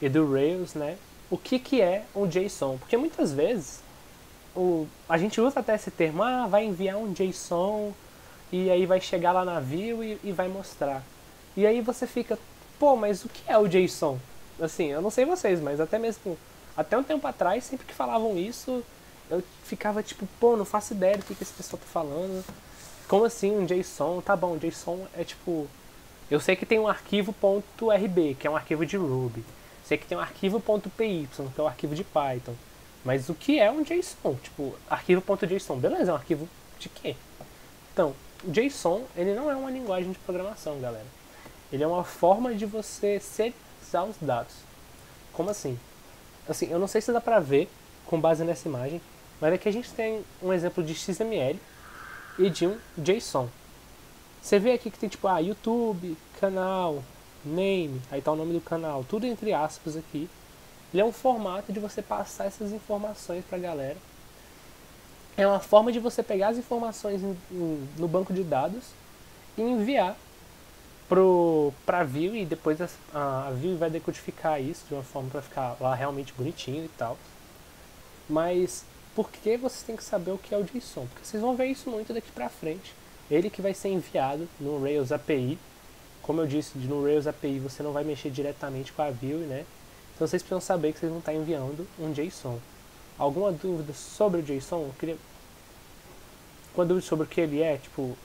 e do Rails, né? O que é um JSON? Porque muitas vezes a gente usa até esse termo, vai enviar um JSON e aí vai chegar lá na view e vai mostrar. E aí você fica, pô, mas o que é o JSON? Assim, eu não sei vocês, mas até um tempo atrás, sempre que falavam isso, eu ficava tipo, pô, não faço ideia do que esse pessoal tá falando. Como assim um JSON? Tá bom, JSON é tipo, eu sei que tem um arquivo .rb, que é um arquivo de Ruby. Sei que tem um arquivo .py, que é um arquivo de Python. Mas o que é um JSON? Tipo, arquivo.json, beleza, é um arquivo de quê? Então, o JSON, ele não é uma linguagem de programação, galera. Ele é uma forma de você serializar os dados. Como assim? Assim, eu não sei se dá pra ver com base nessa imagem, mas aqui a gente tem um exemplo de XML e de um JSON. Você vê aqui que tem tipo, YouTube, canal, name, aí tá o nome do canal, tudo entre aspas aqui. Ele é um formato de você passar essas informações pra galera. É uma forma de você pegar as informações no banco de dados e enviar pra view, e depois a view vai decodificar isso de uma forma para ficar lá realmente bonitinho e tal. Mas por que vocês têm que saber o que é o JSON? Porque vocês vão ver isso muito daqui pra frente. Ele que vai ser enviado no Rails API. Como eu disse, no Rails API você não vai mexer diretamente com a view, né? Então vocês precisam saber que vocês vão estar enviando um JSON. Alguma dúvida sobre o JSON? Eu queria... Uma dúvida sobre o que ele é, tipo,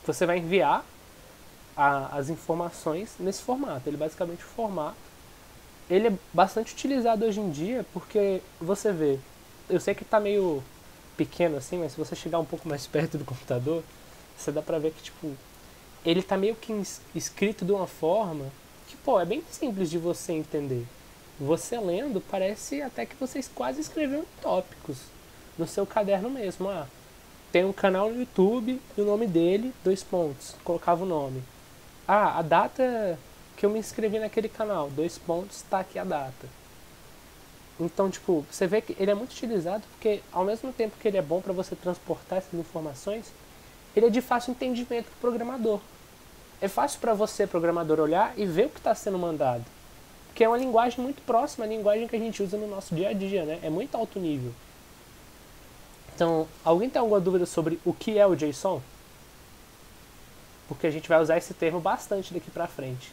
você vai enviar as informações nesse formato. Ele basicamente o formato. Ele é bastante utilizado hoje em dia porque você vê, eu sei que está meio pequeno assim, mas se você chegar um pouco mais perto do computador, você dá pra ver que tipo, ele está meio que escrito de uma forma que, pô, é bem simples de você entender. Você lendo, parece até que vocês quase escreveram tópicos no seu caderno mesmo. Tem um canal no YouTube e o nome dele, 2 pontos, colocava o nome. A data que eu me inscrevi naquele canal, 2 pontos, tá aqui a data. Então, tipo, você vê que ele é muito utilizado porque, ao mesmo tempo que ele é bom para você transportar essas informações, ele é de fácil entendimento para o programador. É fácil para você, programador, olhar e ver o que está sendo mandado. Porque é uma linguagem muito próxima à linguagem que a gente usa no nosso dia a dia, né? É muito alto nível. Então, alguém tem alguma dúvida sobre o que é o JSON? Porque a gente vai usar esse termo bastante daqui pra frente.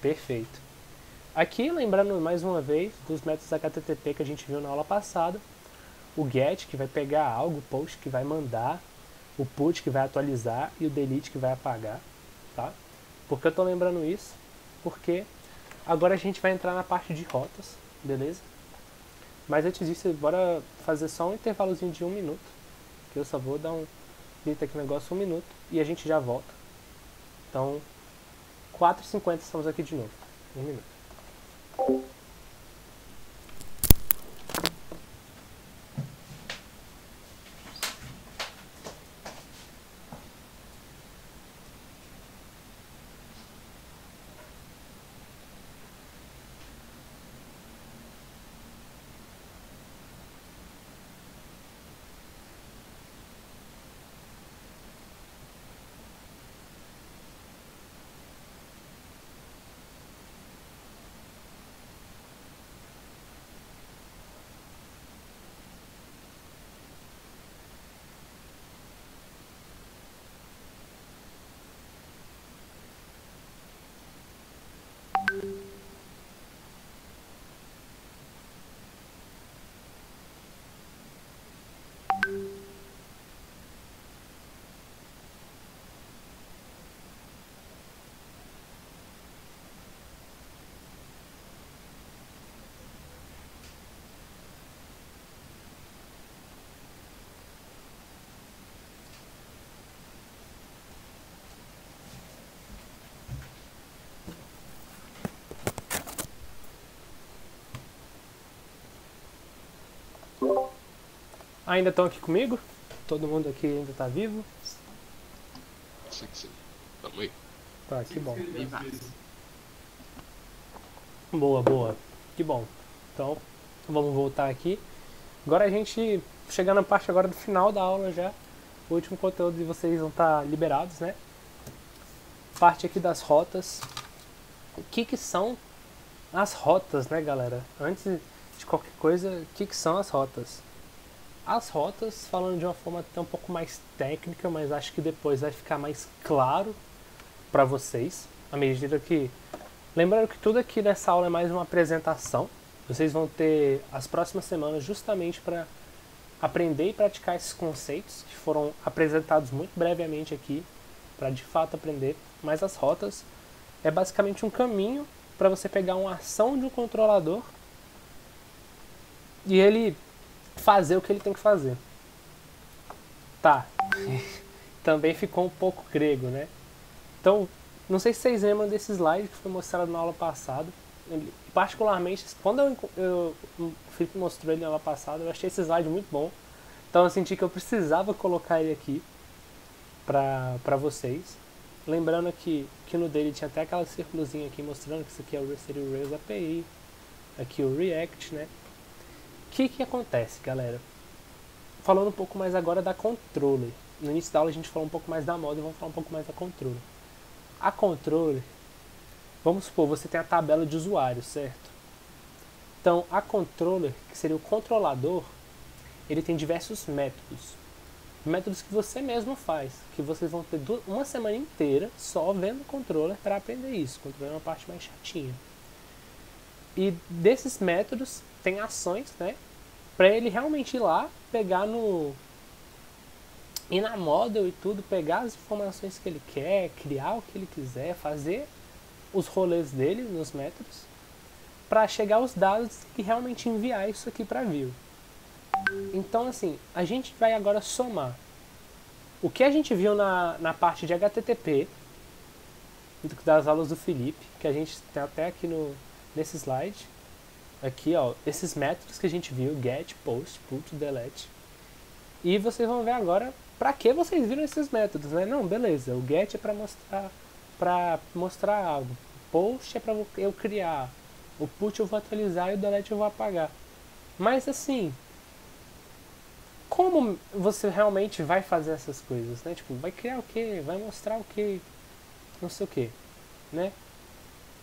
Perfeito. Aqui, lembrando mais uma vez dos métodos HTTP que a gente viu na aula passada, o GET, que vai pegar algo, o POST, que vai mandar, o PUT, que vai atualizar, e o DELETE, que vai apagar. Tá? Por que eu estou lembrando isso? Porque agora a gente vai entrar na parte de rotas, beleza? Mas antes disso, bora fazer só um intervalozinho de 1 minuto, que eu só vou dar um grito aqui no negócio 1 minuto e a gente já volta. Então, 4h50 estamos aqui de novo. 1 minuto. ainda estão aqui comigo? Todo mundo aqui ainda tá vivo? Sim, sim. Tamo aí. Tá, que bom. Vivaço. Boa, boa. Que bom. Então, vamos voltar aqui. Agora a gente chegando na parte agora do final da aula já. O último conteúdo de vocês vão estar liberados, né? Parte aqui das rotas. O que são as rotas, né, galera? Antes de qualquer coisa, o que são as rotas? As rotas, falando de uma forma até um pouco mais técnica, mas acho que depois vai ficar mais claro para vocês, à medida que... Lembrando que tudo aqui nessa aula é mais uma apresentação. Vocês vão ter as próximas semanas justamente para aprender e praticar esses conceitos que foram apresentados muito brevemente aqui, para de fato aprender. Mas as rotas é basicamente um caminho para você pegar uma ação de um controlador e ele fazer o que ele tem que fazer. Tá. Também ficou um pouco grego, né? Então, não sei se vocês lembram desse slide que foi mostrado na aula passada. Particularmente, quando o Felipe mostrou ele na aula passada, eu achei esse slide muito bom. Então eu senti que eu precisava colocar ele aqui para vocês. Lembrando que no dele tinha até aquela círculozinha aqui mostrando que isso aqui seria o Rails API. Aqui o React, né? O que acontece, galera? Falando um pouco mais agora da controller. No início da aula a gente falou um pouco mais da moda e vamos falar um pouco mais da controller. A controller, vamos supor, você tem a tabela de usuários, certo? Então, a controller, que seria o controlador, ele tem diversos métodos. Métodos que você mesmo faz, que vocês vão ter uma semana inteira só vendo o controller para aprender isso. O controller é uma parte mais chatinha. E desses métodos, tem ações, né? Para ele realmente ir lá, pegar ir na model e tudo, pegar as informações que ele quer, criar o que ele quiser, fazer os rolês dele nos métodos, para chegar aos dados e realmente enviar isso aqui para view. Então, assim, a gente vai agora somar o que a gente viu na parte de HTTP, das aulas do Felipe, que a gente tem até aqui nesse slide. Aqui, ó, esses métodos que a gente viu, get, post, put, delete. E vocês vão ver agora para que vocês viram esses métodos, né? Não, beleza, o get é para mostrar algo. O post é para eu criar. O put eu vou atualizar e o delete eu vou apagar. Mas assim, como você realmente vai fazer essas coisas, né? Tipo, vai criar o quê? Vai mostrar o quê? Não sei o quê, né?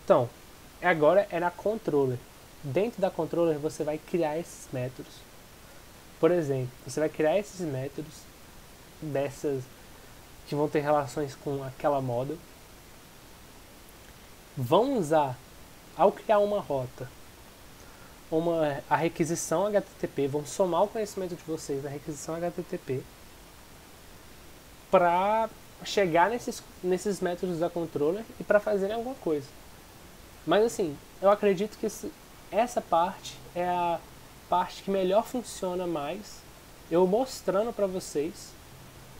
Então, agora é na controller. Dentro da controller você vai criar esses métodos. Por exemplo, você vai criar esses métodos dessas que vão ter relações com aquela model. Vão usar, ao criar uma rota, a requisição HTTP, vão somar o conhecimento de vocês da requisição HTTP para chegar nesses métodos da controller e para fazerem alguma coisa. Mas assim, eu acredito que essa parte é a parte que melhor funciona mais eu mostrando para vocês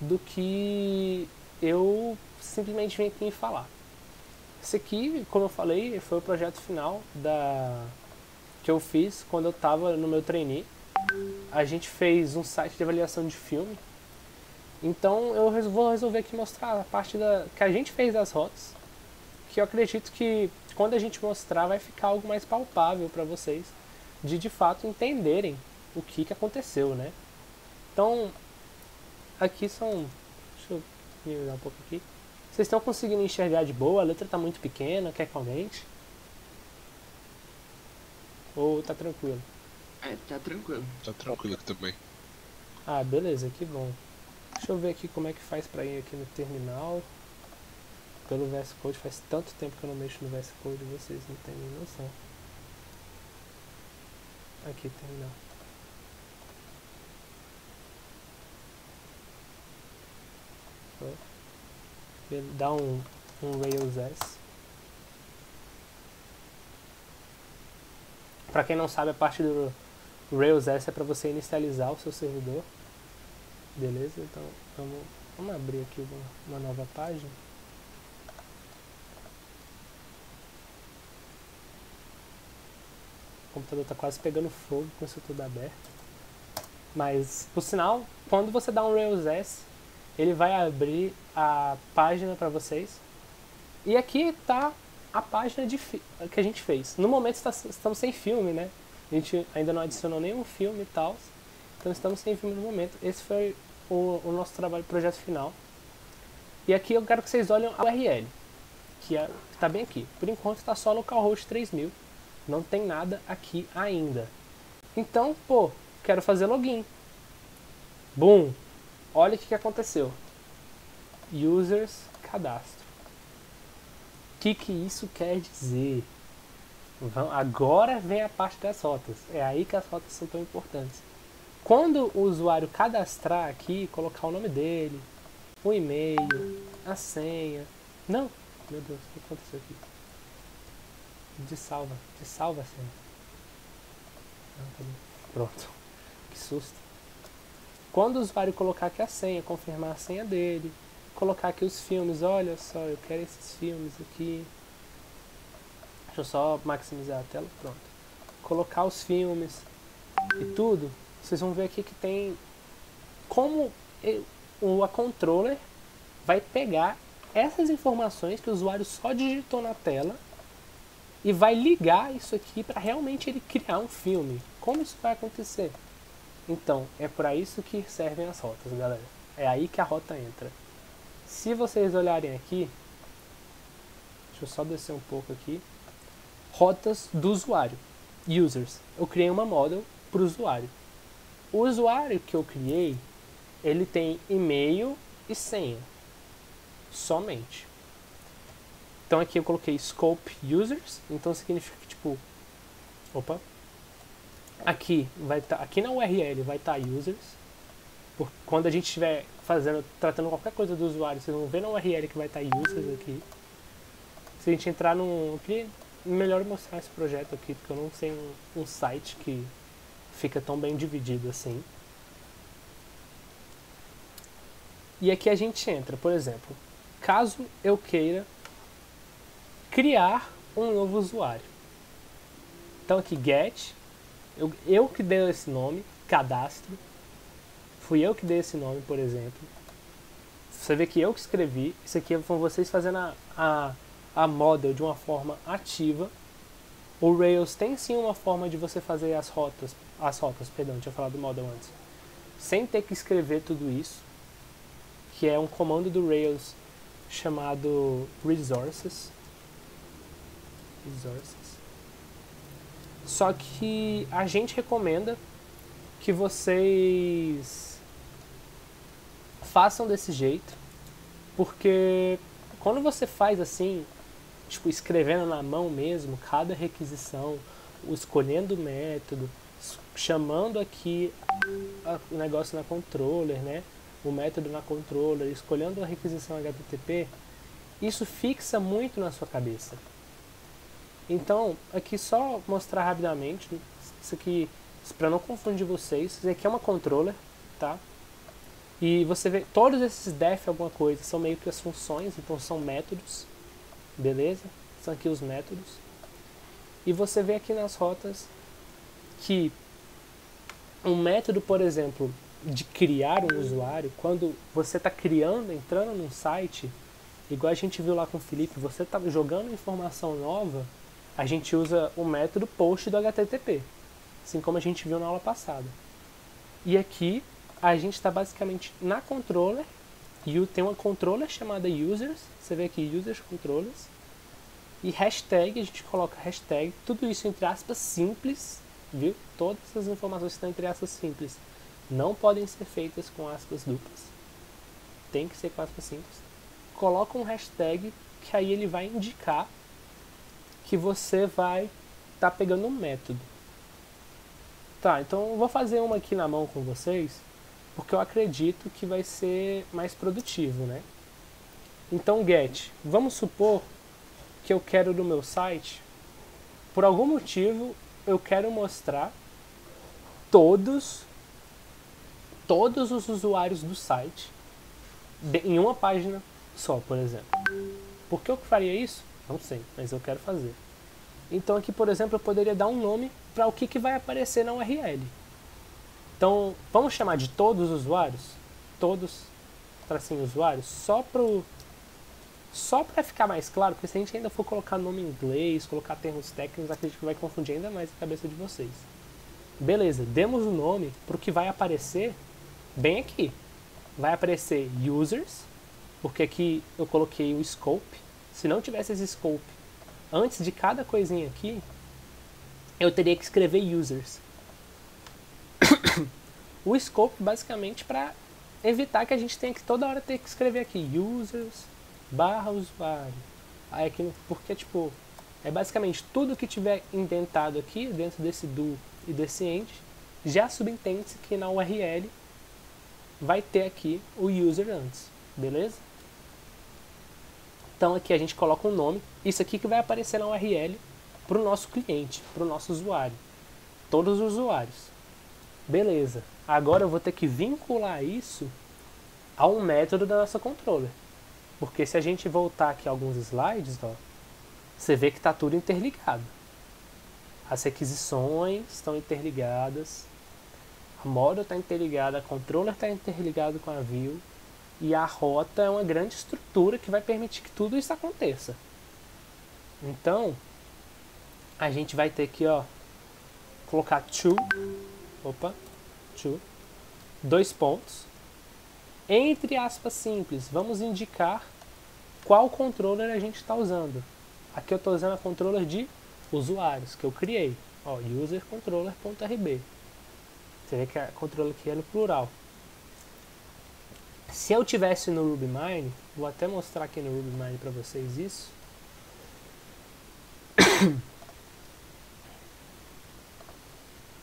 do que eu simplesmente vim aqui falar. Esse aqui, como eu falei, foi o projeto final que eu fiz quando eu estava no meu trainee. A gente fez um site de avaliação de filme. Então eu vou resolver aqui mostrar a parte que a gente fez das rotas, que eu acredito que quando a gente mostrar vai ficar algo mais palpável para vocês, de fato entenderem o que aconteceu, né? Então, aqui são... Deixa eu me olhar um pouco aqui. Vocês estão conseguindo enxergar de boa? A letra está muito pequena, quer que aumente? Ou tá tranquilo? É, tá tranquilo. Tá tranquilo aqui também. Ah, beleza, que bom. Deixa eu ver aqui como é que faz pra ir aqui no terminal. Pelo VS Code, faz tanto tempo que eu não mexo no VS Code, vocês não têm nem noção. Aqui, terminal. Dá um Rails S. Pra quem não sabe, a parte do Rails S é para você inicializar o seu servidor. Beleza? Então vamos abrir aqui uma nova página. O computador está quase pegando fogo com isso tudo aberto. Mas, por sinal, quando você dá um Rails S, ele vai abrir a página para vocês. E aqui está a página que a gente fez. No momento estamos sem filme, né? A gente ainda não adicionou nenhum filme e tal. Então estamos sem filme no momento. Esse foi o nosso trabalho, projeto final. E aqui eu quero que vocês olhem a URL, que está bem aqui. Por enquanto está só localhost 3000. Não tem nada aqui ainda. Então, pô, quero fazer login. Boom! Olha o que aconteceu. Users, cadastro. O que isso quer dizer? Agora vem a parte das rotas. É aí que as rotas são tão importantes. Quando o usuário cadastrar aqui, colocar o nome dele, o e-mail, a senha... Não! Meu Deus, o que aconteceu aqui? Desalva a senha. Pronto. Que susto. Quando o usuário colocar aqui a senha, confirmar a senha dele, colocar aqui os filmes, olha só, eu quero esses filmes aqui. Deixa eu só maximizar a tela, pronto. Colocar os filmes e tudo, vocês vão ver aqui que tem como a controller vai pegar essas informações que o usuário só digitou na tela e vai ligar isso aqui para realmente ele criar um filme. Como isso vai acontecer? Então, é para isso que servem as rotas, galera. É aí que a rota entra. Se vocês olharem aqui, deixa eu só descer um pouco aqui. Rotas do usuário, users. Eu criei uma model para o usuário. O usuário que eu criei, ele tem e-mail e senha. Somente. Então aqui eu coloquei scope users, então significa que tipo, aqui na URL vai estar users. Quando a gente estiver tratando qualquer coisa do usuário, vocês vão ver na URL que vai estar users aqui. Se a gente entrar melhor mostrar esse projeto aqui, porque eu não sei um site que fica tão bem dividido assim. E aqui a gente entra, por exemplo, caso eu queira criar um novo usuário. Então aqui get, eu que dei esse nome, cadastro, fui eu que dei esse nome, por exemplo. Você vê que eu que escrevi, isso aqui são vocês fazendo a model de uma forma ativa. O Rails tem sim uma forma de você fazer as rotas, perdão, tinha falado do model antes, sem ter que escrever tudo isso, que é um comando do Rails chamado resources. Só que a gente recomenda que vocês façam desse jeito, porque quando você faz assim, tipo escrevendo na mão mesmo, cada requisição, escolhendo o método, chamando aqui o negócio na controller, né? O método na controller, escolhendo a requisição HTTP, isso fixa muito na sua cabeça. Então, aqui só mostrar rapidamente, isso aqui, para não confundir vocês, isso aqui é uma controller, tá? E você vê, todos esses def alguma coisa são meio que as funções, então são métodos, beleza? São aqui os métodos. E você vê aqui nas rotas que um método, por exemplo, de criar um usuário, quando você está entrando num site, igual a gente viu lá com o Felipe, você está jogando informação nova, a gente usa o método post do HTTP, assim como a gente viu na aula passada. E aqui a gente está basicamente na controller, e tem uma controller chamada users, você vê aqui users controllers, e hashtag, a gente coloca hashtag, tudo isso entre aspas simples, viu? Todas as informações que estão entre aspas simples não podem ser feitas com aspas duplas, tem que ser com aspas simples. Coloca um hashtag que aí ele vai indicar que você vai estar pegando um método. Tá, então eu vou fazer uma aqui na mão com vocês, porque eu acredito que vai ser mais produtivo, né? Então get, vamos supor que eu quero no meu site, por algum motivo eu quero mostrar todos os usuários do site em uma página só, por exemplo. Por que eu faria isso? Não sei, mas eu quero fazer. Então aqui, por exemplo, eu poderia dar um nome para o que vai aparecer na URL. Então, vamos chamar de todos os usuários? Todos, tracinho usuários? Só para ficar mais claro, porque se a gente ainda for colocar nome em inglês, colocar termos técnicos, acredito que vai confundir ainda mais a cabeça de vocês. Beleza, demos o nome para o que vai aparecer bem aqui. Vai aparecer users, porque aqui eu coloquei o scope. Se não tivesse esse scope, antes de cada coisinha aqui, eu teria que escrever users. O scope basicamente para evitar que a gente tenha que toda hora ter que escrever aqui users / usuário. Aí aqui, porque tipo, é basicamente tudo que tiver indentado aqui dentro desse do e desse end, já subentende-se que na URL vai ter aqui o user antes, beleza? Então aqui a gente coloca um nome, isso aqui que vai aparecer na URL para o nosso cliente, para o nosso usuário, todos os usuários. Beleza, agora eu vou ter que vincular isso a um método da nossa controller. Porque se a gente voltar aqui alguns slides, ó, você vê que está tudo interligado. As requisições estão interligadas, a model está interligada, a controller está interligado com a view, e a rota é uma grande estrutura que vai permitir que tudo isso aconteça. Então, a gente vai ter que, ó, colocar to, dois pontos, entre aspas simples, vamos indicar qual controller a gente está usando. Aqui eu estou usando a controller de usuários, que eu criei, ó, usercontroller.rb. Você vê que a controller aqui é no plural. Se eu tivesse no RubyMine, vou até mostrar aqui no RubyMine para vocês isso.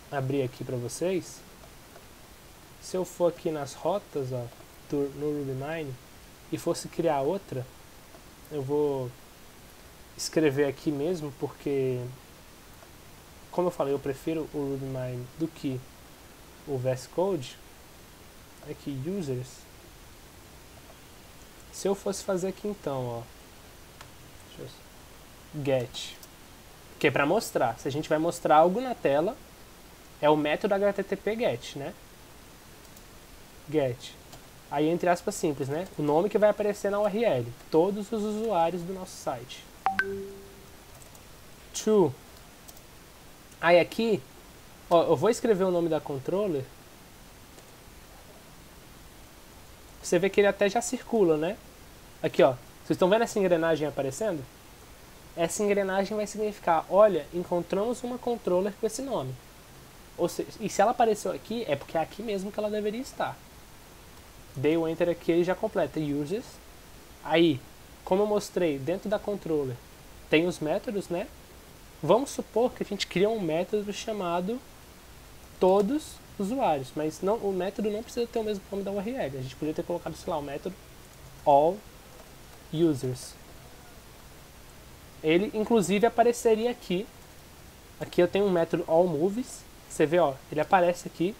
Abrir aqui para vocês. Se eu for aqui nas rotas, ó, no RubyMine e fosse criar outra, eu vou escrever aqui mesmo, porque, como eu falei, eu prefiro o RubyMine do que o VS Code. Aqui, users. Se eu fosse fazer aqui então, ó, get, que é para mostrar, se a gente vai mostrar algo na tela, é o método HTTP get, né? Get. Aí, entre aspas simples, né? O nome que vai aparecer na URL. Todos os usuários do nosso site. To. Aí aqui, ó, eu vou escrever o nome da controller. Você vê que ele até já circula, né? Aqui, ó. Vocês estão vendo essa engrenagem aparecendo? Essa engrenagem vai significar, olha, encontramos uma controller com esse nome. Ou seja, e se ela apareceu aqui, é porque é aqui mesmo que ela deveria estar. Dei o enter aqui, ele já completa users. Aí, como eu mostrei, dentro da controller tem os métodos, né? Vamos supor que a gente cria um método chamado todos usuários, mas não, o método não precisa ter o mesmo nome da URL. A gente poderia ter colocado, sei lá, o método all users. Ele, inclusive, apareceria aqui. Aqui eu tenho um método allMovies. Você vê, ó, ele aparece aqui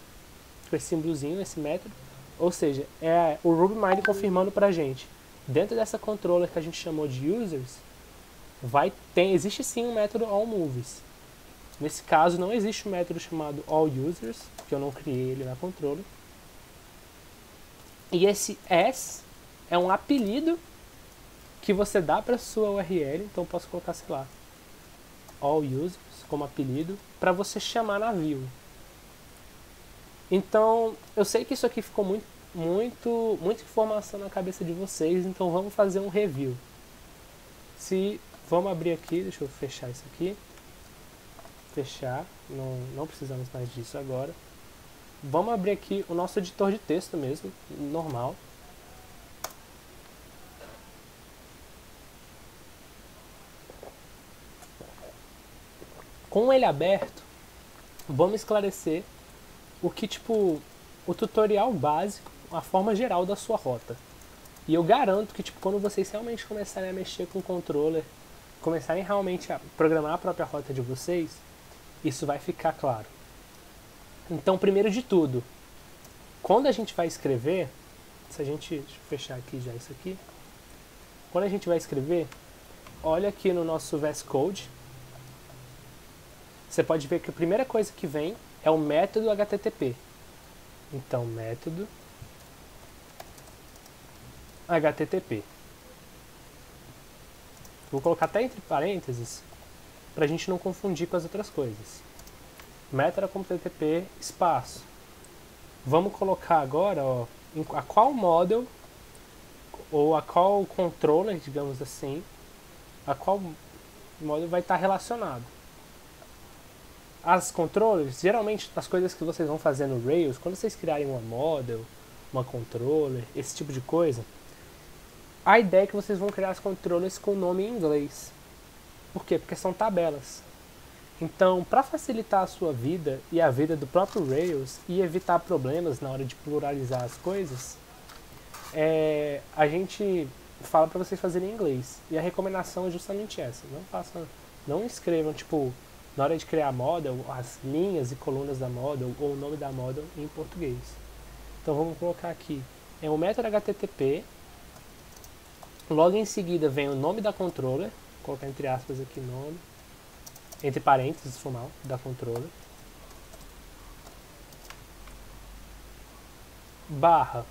com esse símbolozinho, esse método. Ou seja, é o RubyMine confirmando pra gente. Dentro dessa controller que a gente chamou de users, existe sim um método allMovies. Nesse caso não existe um método chamado allUsers, que eu não criei ele na controller. E esse s é um apelido que você dá para sua URL, então eu posso colocar, sei lá, allUsers como apelido, para você chamar na view. Então, eu sei que isso aqui ficou muita informação na cabeça de vocês, então vamos fazer um review. Vamos abrir aqui, deixa eu fechar isso aqui. Fechar, não precisamos mais disso agora. Vamos abrir aqui o nosso editor de texto mesmo, normal. Com ele aberto, vamos esclarecer o tutorial básico, a forma geral da sua rota. E eu garanto que quando vocês realmente começarem a mexer com o controller, começarem realmente a programar a própria rota de vocês, isso vai ficar claro. Então, primeiro de tudo, quando a gente vai escrever, deixa eu fechar aqui já isso aqui. Quando a gente vai escrever, olha aqui no nosso VS Code, você pode ver que a primeira coisa que vem é o método HTTP. Então, método HTTP. Vou colocar até entre parênteses para a gente não confundir com as outras coisas. Método.ttp espaço. Vamos colocar agora, ó, a qual model ou a qual controller, digamos assim, a qual model vai estar relacionado. As controllers, geralmente as coisas que vocês vão fazer no Rails, quando vocês criarem uma model, uma controller, esse tipo de coisa, a ideia é que vocês vão criar as controllers com nome em inglês. Por quê? Porque são tabelas. Então, para facilitar a sua vida e a vida do próprio Rails e evitar problemas na hora de pluralizar as coisas, a gente fala para vocês fazerem em inglês. E a recomendação é justamente essa. Não escrevam, tipo, na hora de criar a model, as linhas e colunas da model ou o nome da model em português. Então vamos colocar aqui, o método HTTP, logo em seguida vem o nome da controller, vou colocar entre aspas aqui nome, entre parênteses formal, da controller, barra.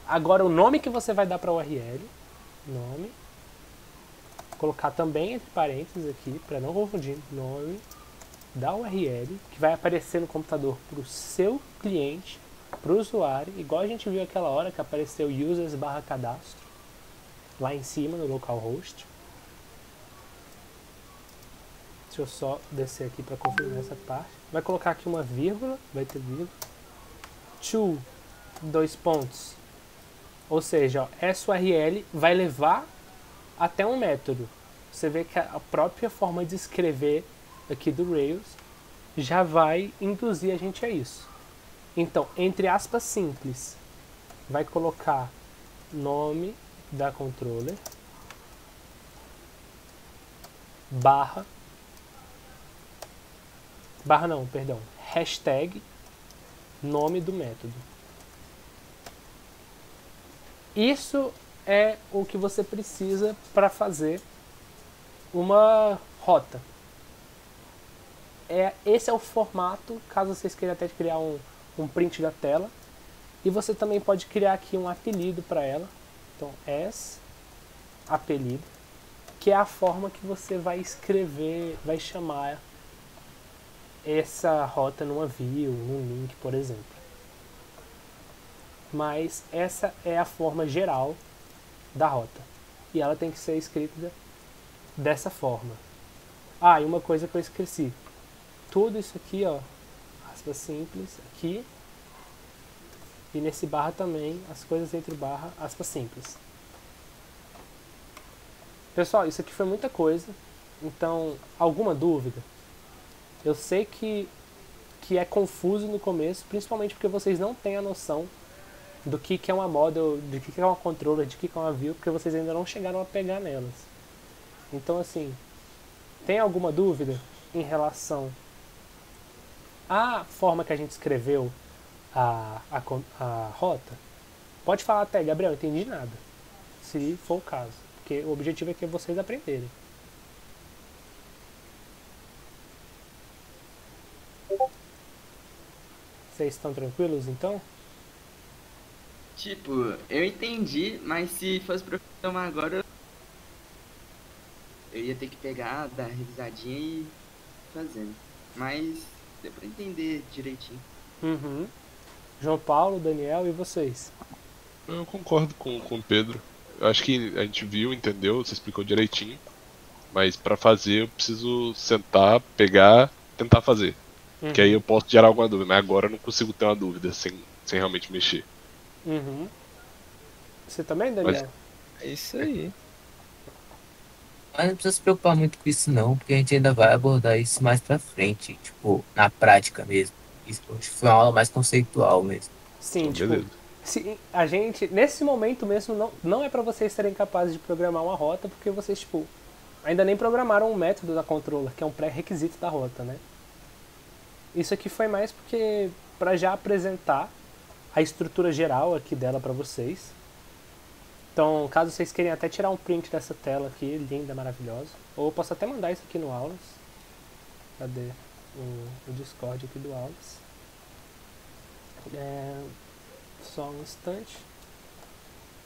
Agora o nome que você vai dar para a URL, nome, colocar também entre parênteses aqui, para não confundir, nome da URL, que vai aparecer no computador para o seu cliente, para o usuário, igual a gente viu aquela hora que apareceu users/cadastro, lá em cima no localhost. Deixa eu só descer aqui para confirmar essa parte. Vai colocar aqui uma vírgula, vai ter vírgula. To, 2 pontos. Ou seja, ó, essa URL vai levar até um método. Você vê que a própria forma de escrever aqui do Rails já vai induzir a gente a isso. Então, entre aspas simples, vai colocar nome da controller, hashtag, nome do método. Isso é o que você precisa para fazer uma rota. Esse é o formato, caso vocês queiram até criar um print da tela. E você também pode criar aqui um apelido para ela. Então, apelido, que é a forma que você vai escrever, vai chamar essa rota numa view, num link, por exemplo. Mas essa é a forma geral da rota. E ela tem que ser escrita dessa forma. Ah, e uma coisa que eu esqueci. Tudo isso aqui, ó, aspas simples, aqui. E nesse barra também, as coisas entre barra, aspas simples. Pessoal, isso aqui foi muita coisa. Então, alguma dúvida? Eu sei que é confuso no começo, principalmente porque vocês não têm a noção do que é uma model, de que é uma controller, de que é uma view, porque vocês ainda não chegaram a pegar nelas. Então, assim, tem alguma dúvida em relação à forma que a gente escreveu a rota? Pode falar até, Gabriel, não entendi nada, se for o caso, porque o objetivo é que vocês aprenderem. Vocês estão tranquilos, então? Tipo, eu entendi, mas se fosse pra eu tomar agora, eu ia ter que pegar, dar revisadinha e fazer. Mas deu pra entender direitinho. Uhum. João Paulo, Daniel e vocês? Eu concordo com o Pedro. Eu acho que a gente viu, entendeu, você explicou direitinho. Mas pra fazer eu preciso sentar, pegar, tentar fazer. Uhum. Que aí eu posso gerar alguma dúvida, mas agora eu não consigo ter uma dúvida sem realmente mexer. Uhum. Você também, Daniel? Mas- É isso aí. Mas não precisa se preocupar muito com isso não, porque a gente ainda vai abordar isso mais pra frente, tipo, na prática mesmo. Isso acho que foi uma aula mais conceitual mesmo. Sim, Então, tipo, beleza. se a gente, nesse momento mesmo, não é pra vocês serem capazes de programar uma rota, porque vocês, tipo, ainda nem programaram um método da controller, que é um pré-requisito da rota, né? Isso aqui foi mais porque, pra já apresentar a estrutura geral aqui dela pra vocês. Então, caso vocês queiram até tirar um print dessa tela aqui, linda, maravilhosa, ou eu posso até mandar isso aqui no Aulas. Cadê o Discord aqui do Aulas? Só um instante.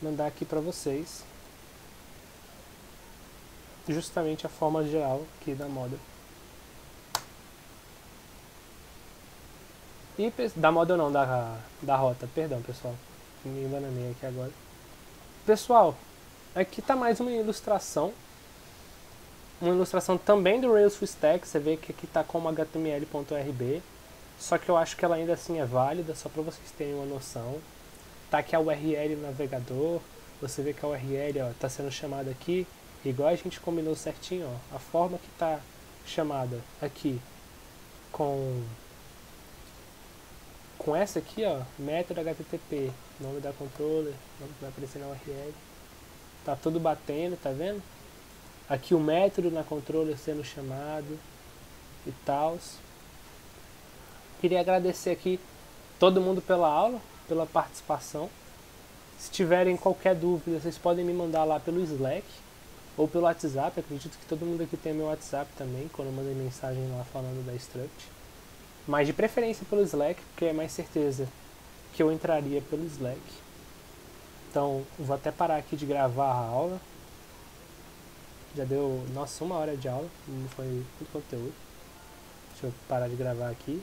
Mandar aqui para vocês justamente a forma geral aqui da moda. E da moda não, da rota, perdão pessoal, me enganei aqui agora. Pessoal, aqui tá mais uma ilustração também do Rails Full Stack. Você vê que aqui tá como html.rb, só que eu acho que ela ainda assim é válida, só para vocês terem uma noção. Tá aqui a URL no navegador, você vê que a URL ó, tá sendo chamada aqui, igual a gente combinou certinho, ó, a forma que tá chamada aqui com essa aqui, ó, método HTTP, nome da controller, nome que vai aparecer na URL, tá tudo batendo, tá vendo? Aqui o método na controller sendo chamado e tal. Queria agradecer aqui todo mundo pela aula, pela participação. Se tiverem qualquer dúvida, vocês podem me mandar lá pelo Slack ou pelo WhatsApp. Acredito que todo mundo aqui tem meu WhatsApp também, quando eu mandei mensagem lá falando da Struct. Mas de preferência pelo Slack, porque é mais certeza que eu entraria pelo Slack. Então, vou até parar aqui de gravar a aula. Já deu, nossa, 1 hora de aula, não foi muito conteúdo. Deixa eu parar de gravar aqui.